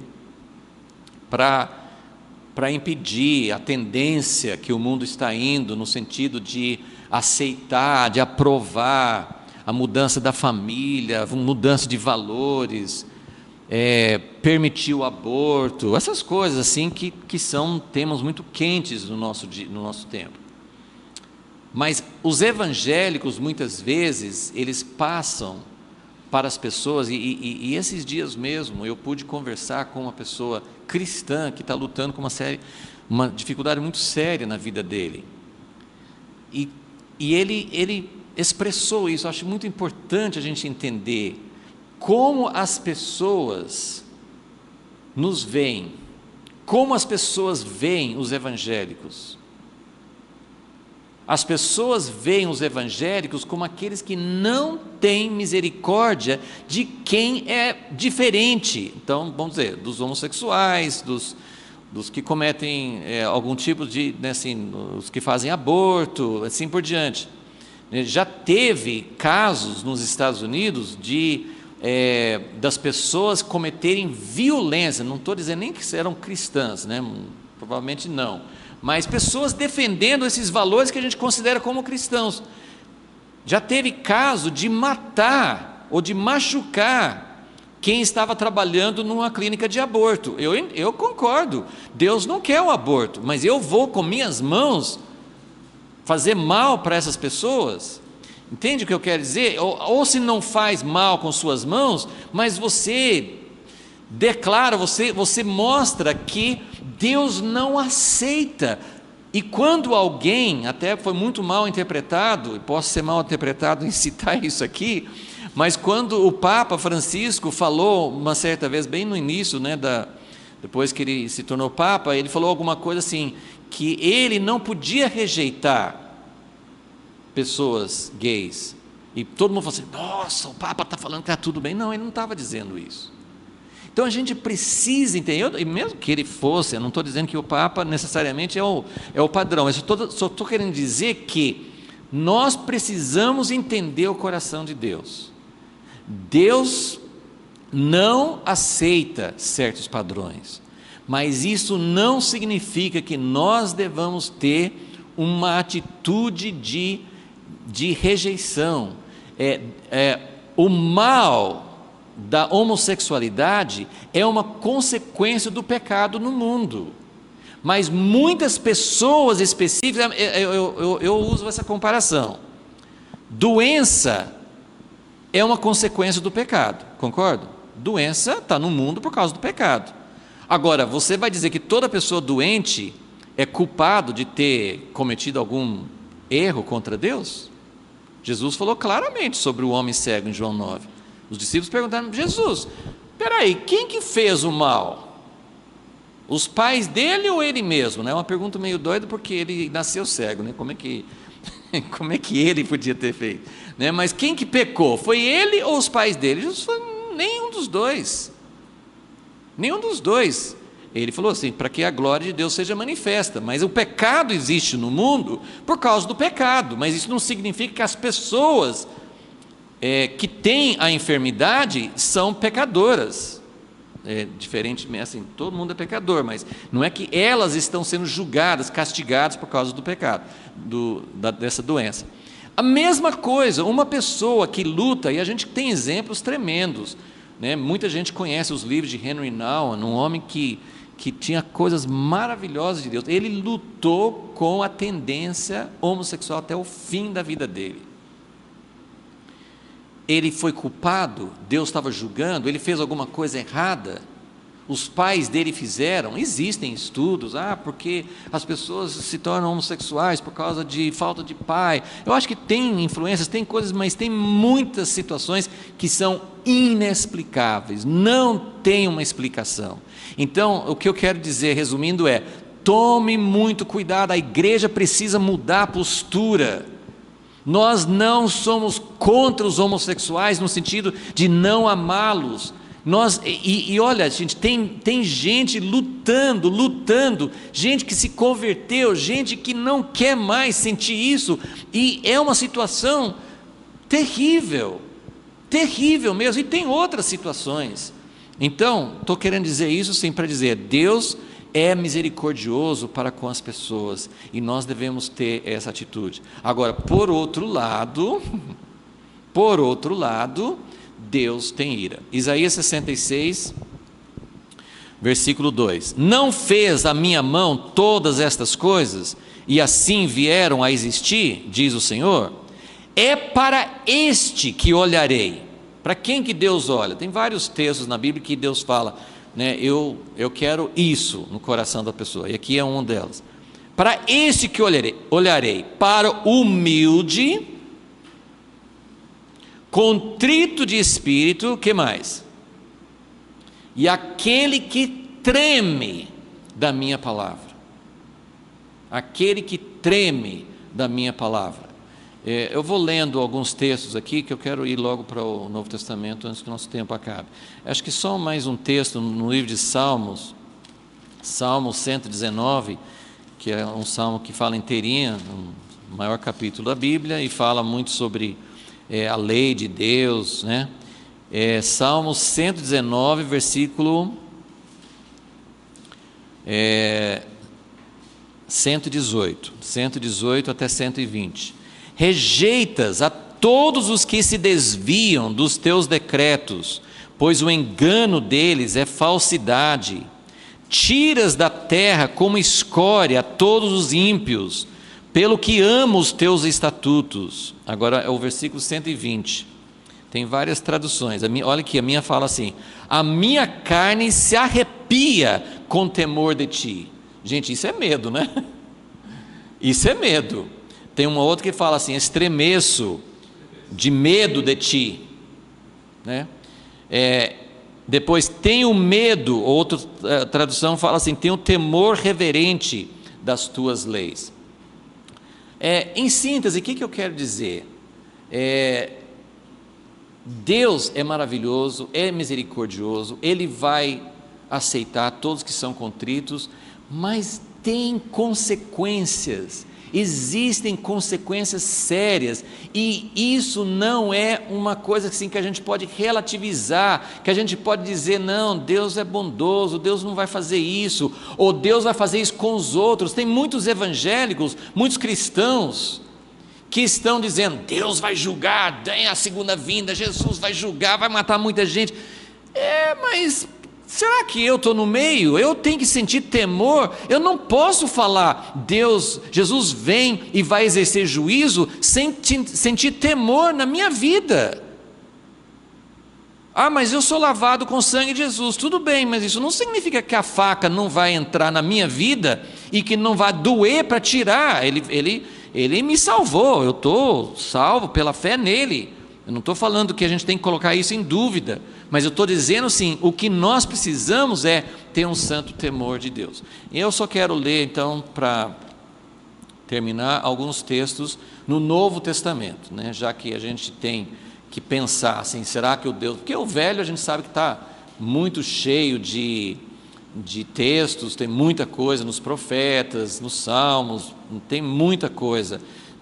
para impedir a tendência que o mundo está indo, no sentido de aceitar, de aprovar a mudança da família, mudança de valores, permitir o aborto, essas coisas assim que são temas muito quentes no nosso tempo. Mas os evangélicos, muitas vezes, eles passam para as pessoas, e esses dias mesmo eu pude conversar com uma pessoa cristã que está lutando com uma dificuldade muito séria na vida dele, e ele expressou isso. Eu acho muito importante a gente entender como as pessoas nos veem, como as pessoas veem os evangélicos. As pessoas veem os evangélicos como aqueles que não têm misericórdia de quem é diferente. Então, vamos dizer, dos homossexuais, dos que cometem algum tipo de, né, assim, os que fazem aborto, assim por diante. Já teve casos nos Estados Unidos das pessoas cometerem violência, não estou dizendo nem que eram cristãs, né? Provavelmente não, mas pessoas defendendo esses valores que a gente considera como cristãos. Já teve caso de matar ou de machucar quem estava trabalhando numa clínica de aborto. Eu concordo, Deus não quer o aborto, mas eu vou com minhas mãos fazer mal para essas pessoas? Entende o que eu quero dizer? Ou se não faz mal com suas mãos, mas você declara, você mostra que Deus não aceita E quando alguém, até foi muito mal interpretado, e posso ser mal interpretado em citar isso aqui, mas quando o Papa Francisco falou uma certa vez, bem no início, né, depois que ele se tornou Papa, ele falou alguma coisa assim, que ele não podia rejeitar pessoas gays. E todo mundo falou assim, nossa, o Papa está falando que está tudo bem. Não, ele não estava dizendo isso. Então a gente precisa entender, e mesmo que ele fosse, eu não estou dizendo que o Papa necessariamente é o padrão, mas só estou querendo dizer que nós precisamos entender o coração de Deus. Deus não aceita certos padrões, mas isso não significa que nós devamos ter uma atitude de rejeição. O mal da homossexualidade é uma consequência do pecado no mundo, mas muitas pessoas específicas, eu uso essa comparação, doença é uma consequência do pecado, concorda? Doença está no mundo por causa do pecado. Agora, você vai dizer que toda pessoa doente é culpado de ter cometido algum erro contra Deus? Jesus falou claramente sobre o homem cego em João 9. Os discípulos perguntaram, Jesus, peraí, quem que fez o mal? Os pais dele ou ele mesmo? É uma pergunta meio doida, porque ele nasceu cego, né? Como é que ele podia ter feito? Mas quem que pecou? Foi ele ou os pais dele? Jesus falou, nenhum dos dois. Nenhum dos dois. Ele falou assim, para que a glória de Deus seja manifesta, mas o pecado existe no mundo por causa do pecado, mas isso não significa que as pessoas que têm a enfermidade são pecadoras. Diferentemente, assim, todo mundo é pecador, mas não é que elas estão sendo julgadas, castigadas por causa do pecado, dessa doença. A mesma coisa, uma pessoa que luta, e a gente tem exemplos tremendos, muita gente conhece os livros de Henry Nouwen, um homem que tinha coisas maravilhosas de Deus. Ele lutou com a tendência homossexual até o fim da vida dele. Ele foi culpado, Deus estava julgando, ele fez alguma coisa errada, os pais dele fizeram, existem estudos, porque as pessoas se tornam homossexuais por causa de falta de pai. Eu acho que tem influências, tem coisas, mas tem muitas situações que são inexplicáveis, não tem uma explicação. Então, o que eu quero dizer, resumindo, tome muito cuidado, a igreja precisa mudar a postura. Nós não somos contra os homossexuais no sentido de não amá-los. Olha, gente, tem gente lutando, gente que se converteu, gente que não quer mais sentir isso, e é uma situação terrível mesmo, e tem outras situações. Então, estou querendo dizer isso sim para dizer, Deus é misericordioso para com as pessoas, e nós devemos ter essa atitude. Agora, por outro lado, Deus tem ira. Isaías 66, versículo 2: não fez a minha mão todas estas coisas, e assim vieram a existir, diz o Senhor? É para este que olharei. Para quem que Deus olha? Tem vários textos na Bíblia que Deus fala, eu quero isso no coração da pessoa, e aqui é um delas. Para este que olharei, para o humilde, contrito de espírito, que mais? E aquele que treme da minha palavra. Aquele que treme da minha palavra. Eu vou lendo alguns textos aqui, que eu quero ir logo para o Novo Testamento, antes que o nosso tempo acabe. Acho que só mais um texto no livro de Salmos, Salmo 119, que é um salmo que fala inteirinha, o maior capítulo da Bíblia, e fala muito sobre a lei de Deus, Salmo 119, versículo 118 até 120. Rejeitas a todos os que se desviam dos teus decretos, pois o engano deles é falsidade. Tiras da terra como escória a todos os ímpios, pelo que amo os teus estatutos. Agora é o versículo 120. Tem várias traduções. Olha aqui, a minha fala assim: a minha carne se arrepia com temor de ti. Gente, isso é medo, né? Isso é medo. Tem uma outra que fala assim: estremeço de medo de ti, né? Depois, tenho medo, outra tradução fala assim: tenho temor reverente das tuas leis. Em síntese, o que eu quero dizer? Deus é maravilhoso, é misericordioso, Ele vai aceitar todos que são contritos, mas tem consequências, existem consequências sérias, e isso não é uma coisa assim que a gente pode relativizar, que a gente pode dizer, não, Deus é bondoso, Deus não vai fazer isso, ou Deus vai fazer isso com os outros. Tem muitos evangélicos, muitos cristãos, que estão dizendo, Deus vai julgar, tem a segunda vinda, Jesus vai julgar, vai matar muita gente. Mas será que eu estou no meio? Eu tenho que sentir temor? Eu não posso falar, Jesus vem e vai exercer juízo, sem sentir temor na minha vida. Mas eu sou lavado com o sangue de Jesus. Tudo bem, mas isso não significa que a faca não vai entrar na minha vida e que não vai doer para tirar. Ele me salvou, eu estou salvo pela fé nele. Eu não estou falando que a gente tem que colocar isso em dúvida, mas eu estou dizendo assim, o que nós precisamos é ter um santo temor de Deus. Eu só quero ler então, para terminar, alguns textos no Novo Testamento, né? Já que a gente tem que pensar assim, será que o Deus... Porque o velho a gente sabe que está muito cheio de textos, tem muita coisa nos profetas, nos salmos, tem muita coisa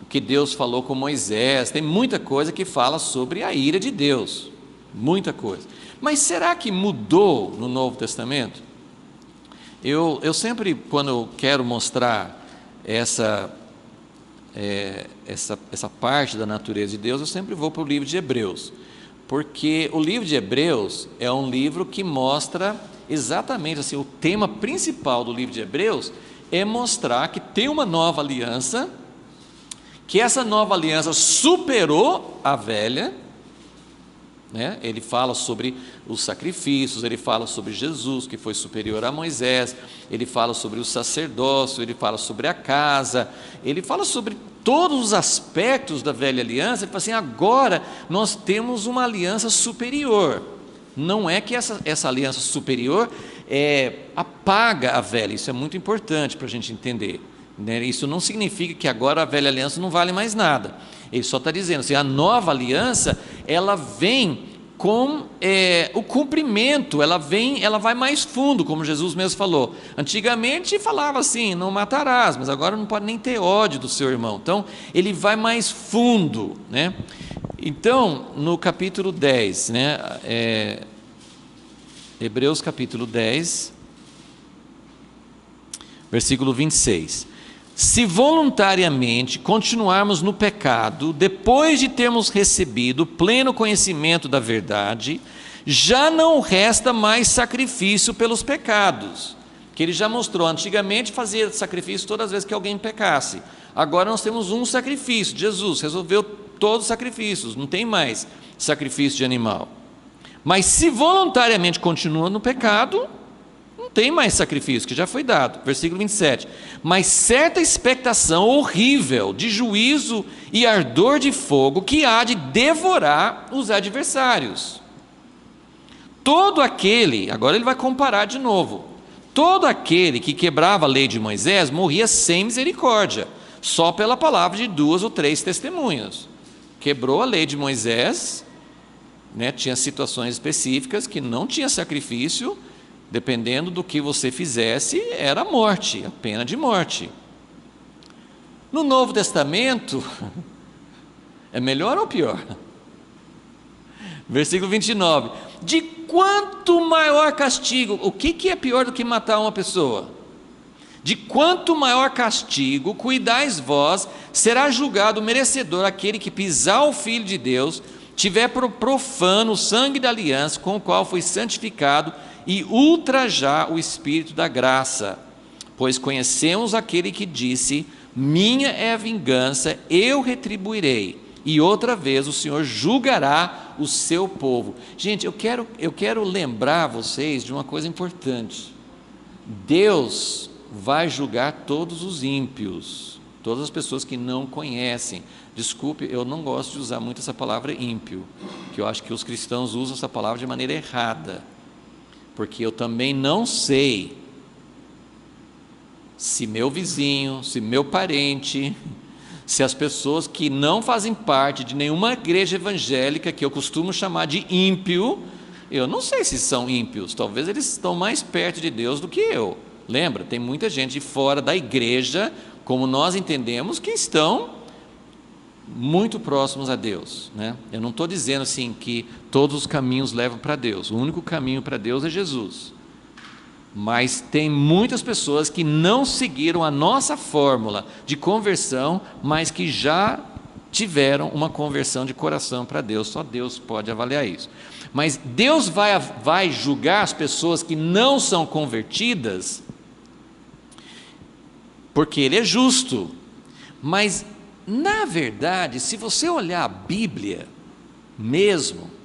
que Deus falou com Moisés, tem muita coisa que fala sobre a ira de Deus, muita coisa. Mas será que mudou no Novo Testamento? Eu sempre, quando eu quero mostrar essa parte da natureza de Deus, eu sempre vou para o livro de Hebreus, porque o livro de Hebreus é um livro que mostra exatamente assim, o tema principal do livro de Hebreus é mostrar que tem uma nova aliança, que essa nova aliança superou a velha, né? Ele fala sobre os sacrifícios, ele fala sobre Jesus, que foi superior a Moisés, ele fala sobre o sacerdócio, ele fala sobre a casa, ele fala sobre todos os aspectos da velha aliança. Ele fala assim, agora nós temos uma aliança superior. Não é que essa aliança superior apaga a velha, isso é muito importante para a gente entender, né? Isso não significa que agora a velha aliança não vale mais nada. Ele só está dizendo assim, a nova aliança, ela vem com o cumprimento, ela vai mais fundo, como Jesus mesmo falou. Antigamente falava assim, não matarás, mas agora não pode nem ter ódio do seu irmão. Então ele vai mais fundo, né? Então, no capítulo 10, né, Hebreus capítulo 10, versículo 26. Se voluntariamente continuarmos no pecado, depois de termos recebido pleno conhecimento da verdade, já não resta mais sacrifício pelos pecados, que ele já mostrou. Antigamente fazia sacrifício todas as vezes que alguém pecasse, agora nós temos um sacrifício. Jesus resolveu todos os sacrifícios, não tem mais sacrifício de animal. Mas se voluntariamente continua no pecado, não tem mais sacrifício, que já foi dado. Versículo 27. Mas certa expectação horrível de juízo e ardor de fogo que há de devorar os adversários. Todo aquele, agora ele vai comparar de novo, todo aquele que quebrava a lei de Moisés morria sem misericórdia, só pela palavra de 2 ou 3 testemunhas. Quebrou a lei de Moisés, né? Tinha situações específicas que não tinha sacrifício, dependendo do que você fizesse, era morte, a pena de morte. No Novo Testamento, é melhor ou pior? Versículo 29, de quanto maior castigo, o que é pior do que matar uma pessoa? De quanto maior castigo cuidais vós, será julgado merecedor aquele que pisar o Filho de Deus, tiver por profano o sangue da aliança com o qual foi santificado e ultrajar o Espírito da graça. Pois conhecemos aquele que disse, minha é a vingança, eu retribuirei, e outra vez o Senhor julgará o seu povo. Gente, eu quero lembrar vocês de uma coisa importante. Deus vai julgar todos os ímpios, todas as pessoas que não conhecem. Desculpe, eu não gosto de usar muito essa palavra ímpio, que eu acho que os cristãos usam essa palavra de maneira errada, porque eu também não sei se meu vizinho, se meu parente, se as pessoas que não fazem parte de nenhuma igreja evangélica, que eu costumo chamar de ímpio, eu não sei se são ímpios, talvez eles estão mais perto de Deus do que eu. Lembra, tem muita gente de fora da igreja, como nós entendemos, que estão muito próximos a Deus, né? Eu não estou dizendo assim que todos os caminhos levam para Deus, o único caminho para Deus é Jesus. Mas tem muitas pessoas que não seguiram a nossa fórmula de conversão, mas que já tiveram uma conversão de coração para Deus. Só Deus pode avaliar isso. Mas Deus vai julgar as pessoas que não são convertidas, porque Ele é justo. Mas, na verdade, se você olhar a Bíblia mesmo,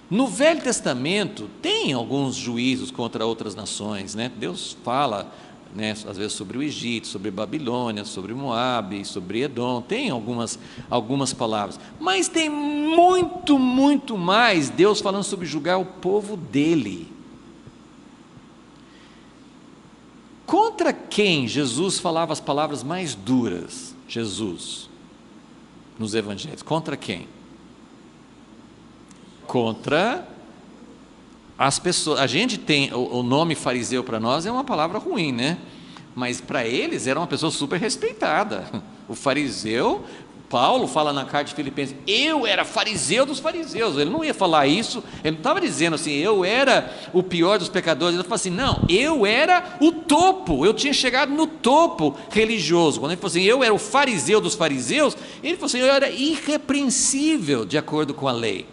no Velho Testamento tem alguns juízos contra outras nações, né? Deus fala, né, às vezes sobre o Egito, sobre Babilônia, sobre Moabe, sobre Edom, tem algumas palavras, mas tem muito, muito mais Deus falando sobre julgar o povo dele. Contra quem Jesus falava as palavras mais duras? Jesus, nos evangelhos, contra quem? Contra as pessoas. A gente tem o nome fariseu, para nós é uma palavra ruim, né? Mas para eles era uma pessoa super respeitada. O fariseu, Paulo fala na carta de Filipenses, eu era fariseu dos fariseus. Ele não ia falar isso, ele não estava dizendo assim, eu era o pior dos pecadores. Ele falou assim, não, eu era o topo, eu tinha chegado no topo religioso. Quando ele falou assim, eu era o fariseu dos fariseus, ele falou assim, eu era irrepreensível de acordo com a lei.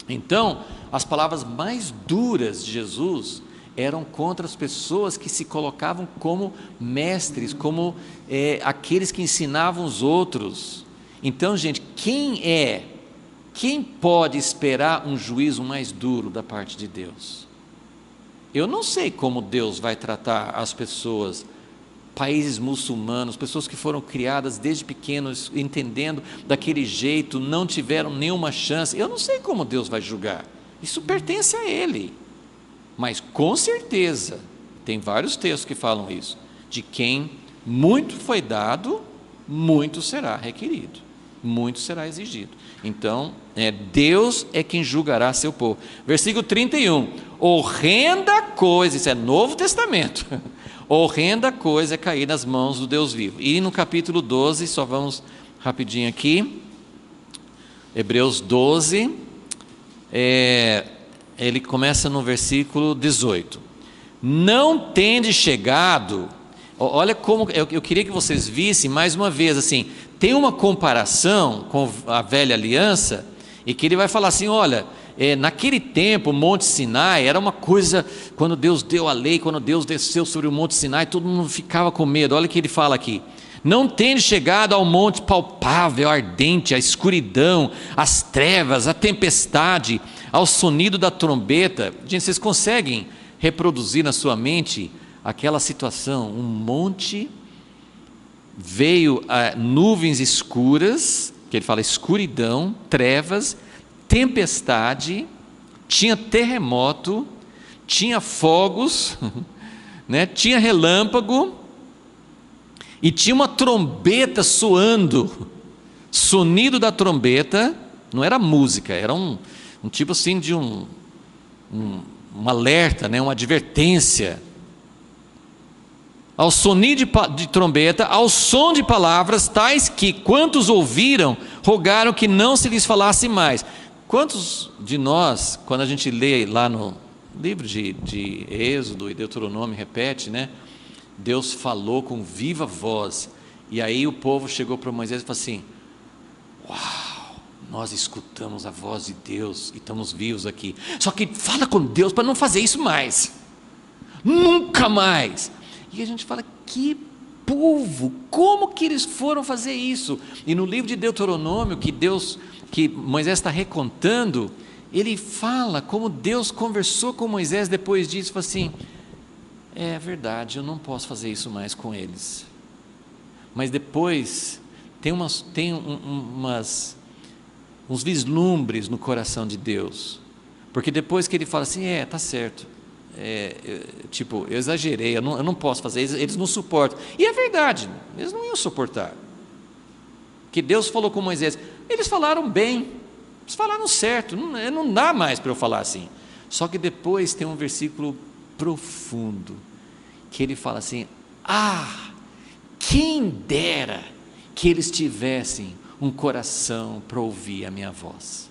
Então, as palavras mais duras de Jesus eram contra as pessoas que se colocavam como mestres, como aqueles que ensinavam os outros. Então, gente, quem pode esperar um juízo mais duro da parte de Deus? Eu não sei como Deus vai tratar as pessoas, países muçulmanos, pessoas que foram criadas desde pequenos, entendendo daquele jeito, não tiveram nenhuma chance. Eu não sei como Deus vai julgar, isso pertence a Ele, mas com certeza, tem vários textos que falam isso, de quem muito foi dado, muito será requerido, muito será exigido. Então, Deus é quem julgará seu povo. Versículo 31, horrenda coisa, isso é Novo Testamento, horrenda coisa é cair nas mãos do Deus vivo. E no capítulo 12, só vamos rapidinho aqui, Hebreus 12, ele começa no versículo 18, não tende chegado, olha como, eu queria que vocês vissem mais uma vez, assim, tem uma comparação com a velha aliança, e que ele vai falar assim, olha, naquele tempo o Monte Sinai era uma coisa, quando Deus deu a lei, quando Deus desceu sobre o Monte Sinai, todo mundo ficava com medo. Olha o que ele fala aqui, não tende chegado ao monte palpável, ardente, a escuridão, as trevas, a tempestade, ao sonido da trombeta. Gente, vocês conseguem reproduzir na sua mente aquela situação? Um monte, veio nuvens escuras, que ele fala escuridão, trevas, tempestade, tinha terremoto, tinha fogos, né? Tinha relâmpago, e tinha uma trombeta soando. Sonido da trombeta, não era música, era um tipo assim de um alerta, né? Uma advertência. Ao sonido de trombeta, ao som de palavras, tais que, quantos ouviram, rogaram que não se lhes falasse mais. Quantos de nós, quando a gente lê lá no livro de Êxodo e Deuteronômio, repete, né? Deus falou com viva voz, e aí o povo chegou para Moisés e falou assim, uau, nós escutamos a voz de Deus e estamos vivos aqui, só que fala com Deus para não fazer isso mais, nunca mais. E a gente fala, que povo, como que eles foram fazer isso? E no livro de Deuteronômio, que Moisés está recontando, ele fala como Deus conversou com Moisés depois disso, falou assim, é verdade, eu não posso fazer isso mais com eles, mas depois tem uns vislumbres no coração de Deus, porque depois que ele fala assim, tá certo, eu exagerei, eu não posso fazer, eles não suportam, e é verdade, eles não iam suportar, que Deus falou com Moisés, eles falaram bem, eles falaram certo, não dá mais para eu falar assim. Só que depois tem um versículo profundo, que ele fala assim, quem dera que eles tivessem um coração para ouvir a minha voz.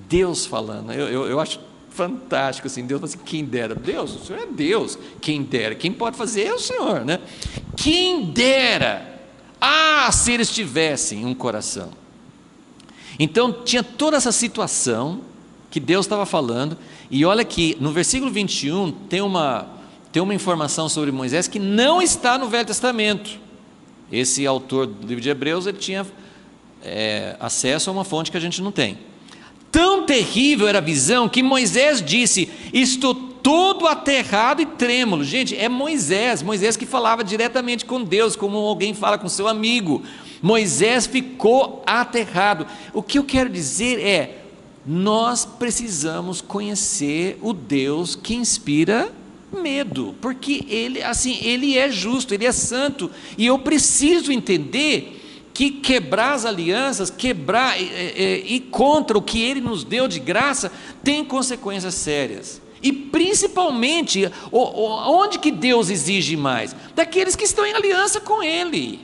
Deus falando, eu acho fantástico assim, Deus fala assim, quem dera, Deus, o Senhor é Deus, quem dera, quem pode fazer é o Senhor, né? Quem dera, se eles tivessem um coração. Então tinha toda essa situação que Deus estava falando, e olha que no versículo 21 tem uma informação sobre Moisés que não está no Velho Testamento. Esse autor do livro de Hebreus, ele tinha acesso a uma fonte que a gente não tem. Tão terrível era a visão que Moisés disse, estou todo aterrado e trêmulo. Gente, é Moisés que falava diretamente com Deus, como alguém fala com seu amigo. Moisés ficou aterrado. O que eu quero dizer é, nós precisamos conhecer o Deus que inspira medo, porque ele é justo, ele é santo, e eu preciso entender que quebrar as alianças, ir contra o que ele nos deu de graça, tem consequências sérias. E principalmente, onde que Deus exige mais? Daqueles que estão em aliança com ele.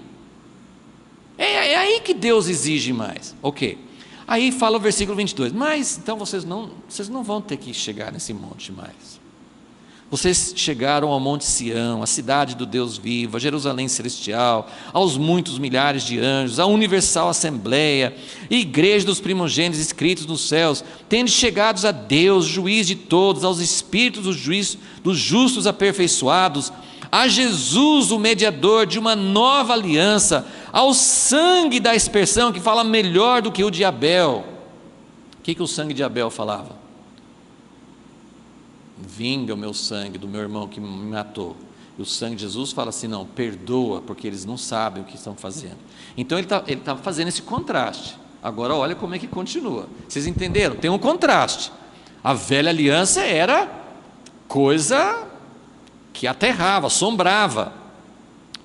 É aí que Deus exige mais. Ok. Aí fala o versículo 22, mas então vocês não vão ter que chegar nesse monte mais. Vocês chegaram ao Monte Sião, a cidade do Deus vivo, a Jerusalém celestial, aos muitos milhares de anjos, a universal assembleia, a igreja dos primogênitos escritos nos céus, tendo chegados a Deus, juiz de todos, aos espíritos dos justos aperfeiçoados, a Jesus, o mediador de uma nova aliança, ao sangue da aspersão, que fala melhor do que o de Abel. O que o sangue de Abel falava? Vinga o meu sangue do meu irmão que me matou. E o sangue de Jesus fala assim, não, perdoa, porque eles não sabem o que estão fazendo. Então ele está fazendo esse contraste. Agora olha como é que continua. Vocês entenderam? Tem um contraste. A velha aliança era coisa que aterrava, assombrava.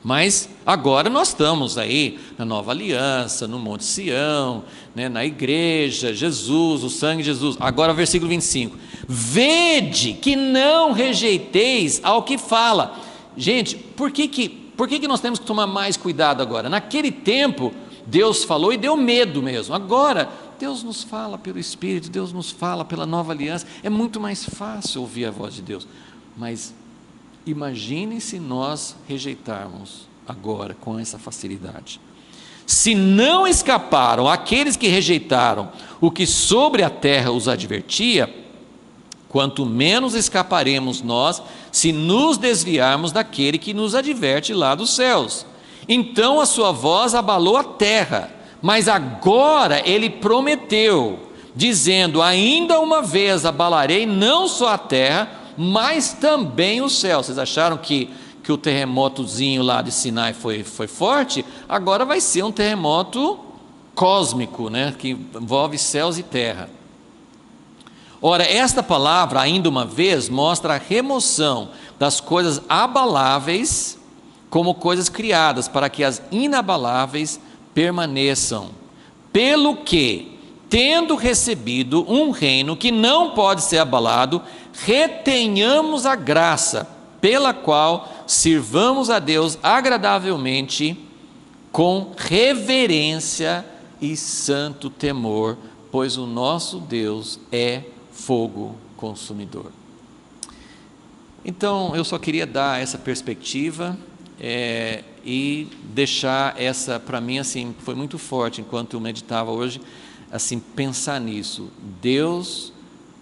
Mas agora nós estamos aí na nova aliança, no Monte Sião, né, na igreja, Jesus, o sangue de Jesus. Agora versículo 25, vede que não rejeiteis ao que fala. Gente, por que nós temos que tomar mais cuidado agora? Naquele tempo Deus falou e deu medo mesmo. Agora Deus nos fala pelo Espírito, Deus nos fala pela nova aliança. É muito mais fácil ouvir a voz de Deus. Mas imagine se nós rejeitarmos agora com essa facilidade. Se não escaparam aqueles que rejeitaram o que sobre a terra os advertia, quanto menos escaparemos nós se nos desviarmos daquele que nos adverte lá dos céus. Então a sua voz abalou a terra, mas agora ele prometeu, dizendo, ainda uma vez abalarei não só a terra, mas também o céu. Vocês acharam que o terremotozinho lá de Sinai foi forte? Agora vai ser um terremoto cósmico, né, que envolve céus e terra. Ora, esta palavra, ainda uma vez, mostra a remoção das coisas abaláveis como coisas criadas, para que as inabaláveis permaneçam. Pelo que, tendo recebido um reino que não pode ser abalado, retenhamos a graça pela qual sirvamos a Deus agradavelmente, com reverência e santo temor, pois o nosso Deus é fogo consumidor. Então eu só queria dar essa perspectiva e deixar essa, para mim assim, foi muito forte enquanto eu meditava hoje, assim, pensar nisso. Deus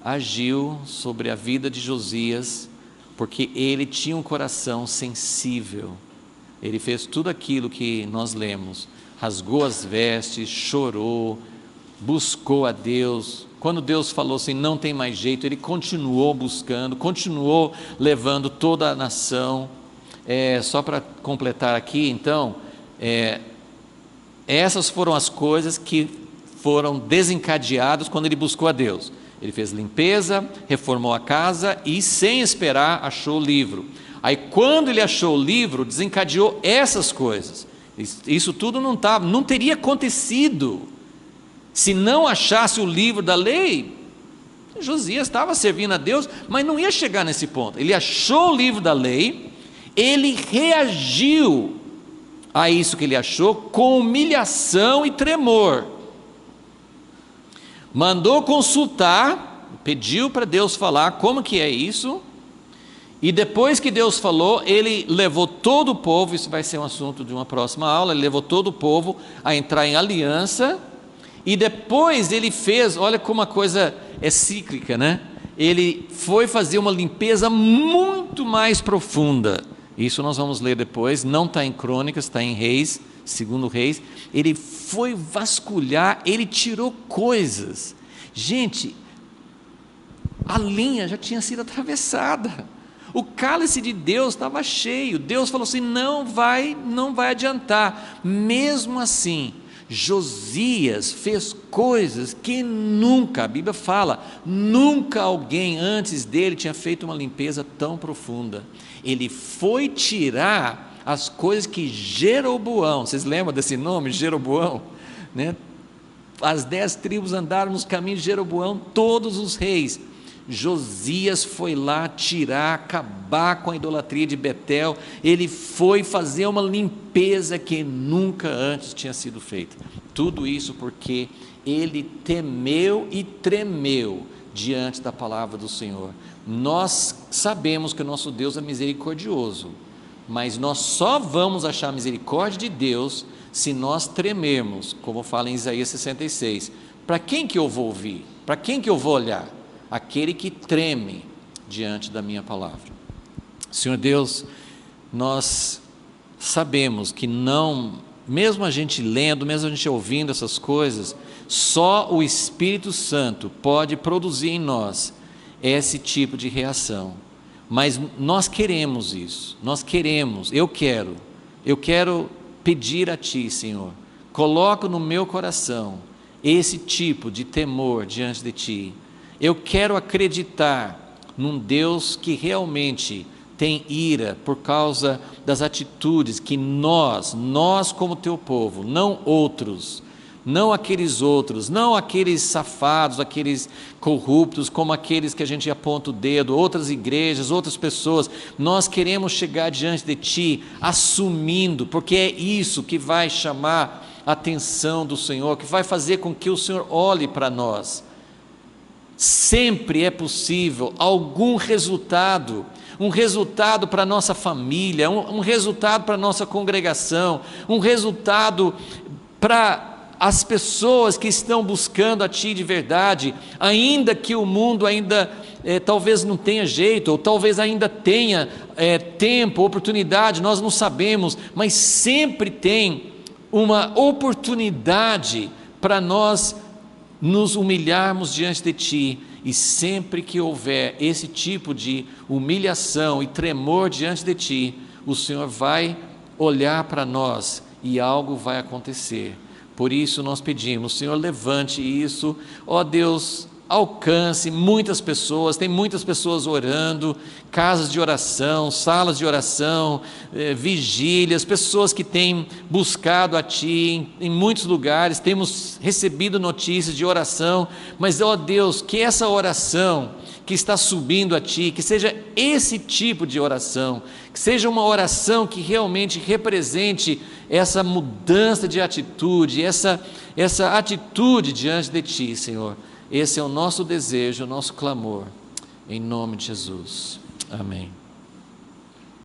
agiu sobre a vida de Josias, porque ele tinha um coração sensível. Ele fez tudo aquilo que nós lemos, rasgou as vestes, chorou, buscou a Deus. Quando Deus falou assim, não tem mais jeito, ele continuou buscando, continuou levando toda a nação. só para completar aqui, então, essas foram as coisas que foram desencadeadas quando ele buscou a Deus. Ele fez limpeza, reformou a casa e, sem esperar, achou o livro. Aí, quando ele achou o livro, desencadeou essas coisas. Isso tudo não teria acontecido se não achasse o livro da lei. Josias estava servindo a Deus, mas não ia chegar nesse ponto. Ele achou o livro da lei, ele reagiu a isso que ele achou com humilhação e tremor. Mandou consultar, pediu para Deus falar como que é isso, e depois que Deus falou, ele levou todo o povo, isso vai ser um assunto de uma próxima aula, ele levou todo o povo a entrar em aliança, e depois ele fez, olha como a coisa é cíclica, né? Ele foi fazer uma limpeza muito mais profunda. Isso nós vamos ler depois, não está em Crônicas, está em Reis, segundo Reis. Ele foi vasculhar, ele tirou coisas. Gente, a linha já tinha sido atravessada. O cálice de Deus estava cheio. Deus falou assim: não vai adiantar. Mesmo assim, Josias fez coisas que nunca, a Bíblia fala, nunca alguém antes dele tinha feito uma limpeza tão profunda. Ele foi tirar as coisas que Jeroboão, vocês lembram desse nome, Jeroboão? Né? As 10 tribos andaram nos caminhos de Jeroboão, todos os reis. Josias foi lá tirar, acabar com a idolatria de Betel. Ele foi fazer uma limpeza que nunca antes tinha sido feita. Tudo isso porque ele temeu e tremeu diante da palavra do Senhor. Nós sabemos que o nosso Deus é misericordioso, mas nós só vamos achar a misericórdia de Deus se nós tremermos, como fala em Isaías 66. Para quem que eu vou ouvir? Para quem que eu vou olhar? Aquele que treme diante da minha palavra. Senhor Deus, nós sabemos que não, mesmo a gente lendo, mesmo a gente ouvindo essas coisas, só o Espírito Santo pode produzir em nós esse tipo de reação. Mas nós queremos isso, eu quero pedir a Ti, Senhor, coloca no meu coração esse tipo de temor diante de Ti. Eu quero acreditar num Deus que realmente tem ira por causa das atitudes que nós como Teu povo, não outros, não aqueles outros, não aqueles safados, aqueles corruptos, como aqueles que a gente aponta o dedo, outras igrejas, outras pessoas, nós queremos chegar diante de Ti assumindo, porque é isso que vai chamar a atenção do Senhor, que vai fazer com que o Senhor olhe para nós. Sempre é possível algum resultado, um resultado para a nossa família, um resultado para a nossa congregação, um resultado para as pessoas que estão buscando a Ti de verdade, ainda que o mundo ainda talvez não tenha jeito, ou talvez ainda tenha tempo, oportunidade, nós não sabemos, mas sempre tem uma oportunidade para nós nos humilharmos diante de Ti, e sempre que houver esse tipo de humilhação e tremor diante de Ti, o Senhor vai olhar para nós e algo vai acontecer. Por isso nós pedimos, Senhor, levante isso, ó Deus, alcance muitas pessoas, tem muitas pessoas orando, casas de oração, salas de oração, vigílias, pessoas que têm buscado a Ti em muitos lugares, temos recebido notícias de oração, mas ó Deus, que essa oração que está subindo a Ti, que seja esse tipo de oração, que seja uma oração que realmente represente essa mudança de atitude, essa atitude diante de Ti, Senhor. Esse é o nosso desejo, o nosso clamor, em nome de Jesus. Amém.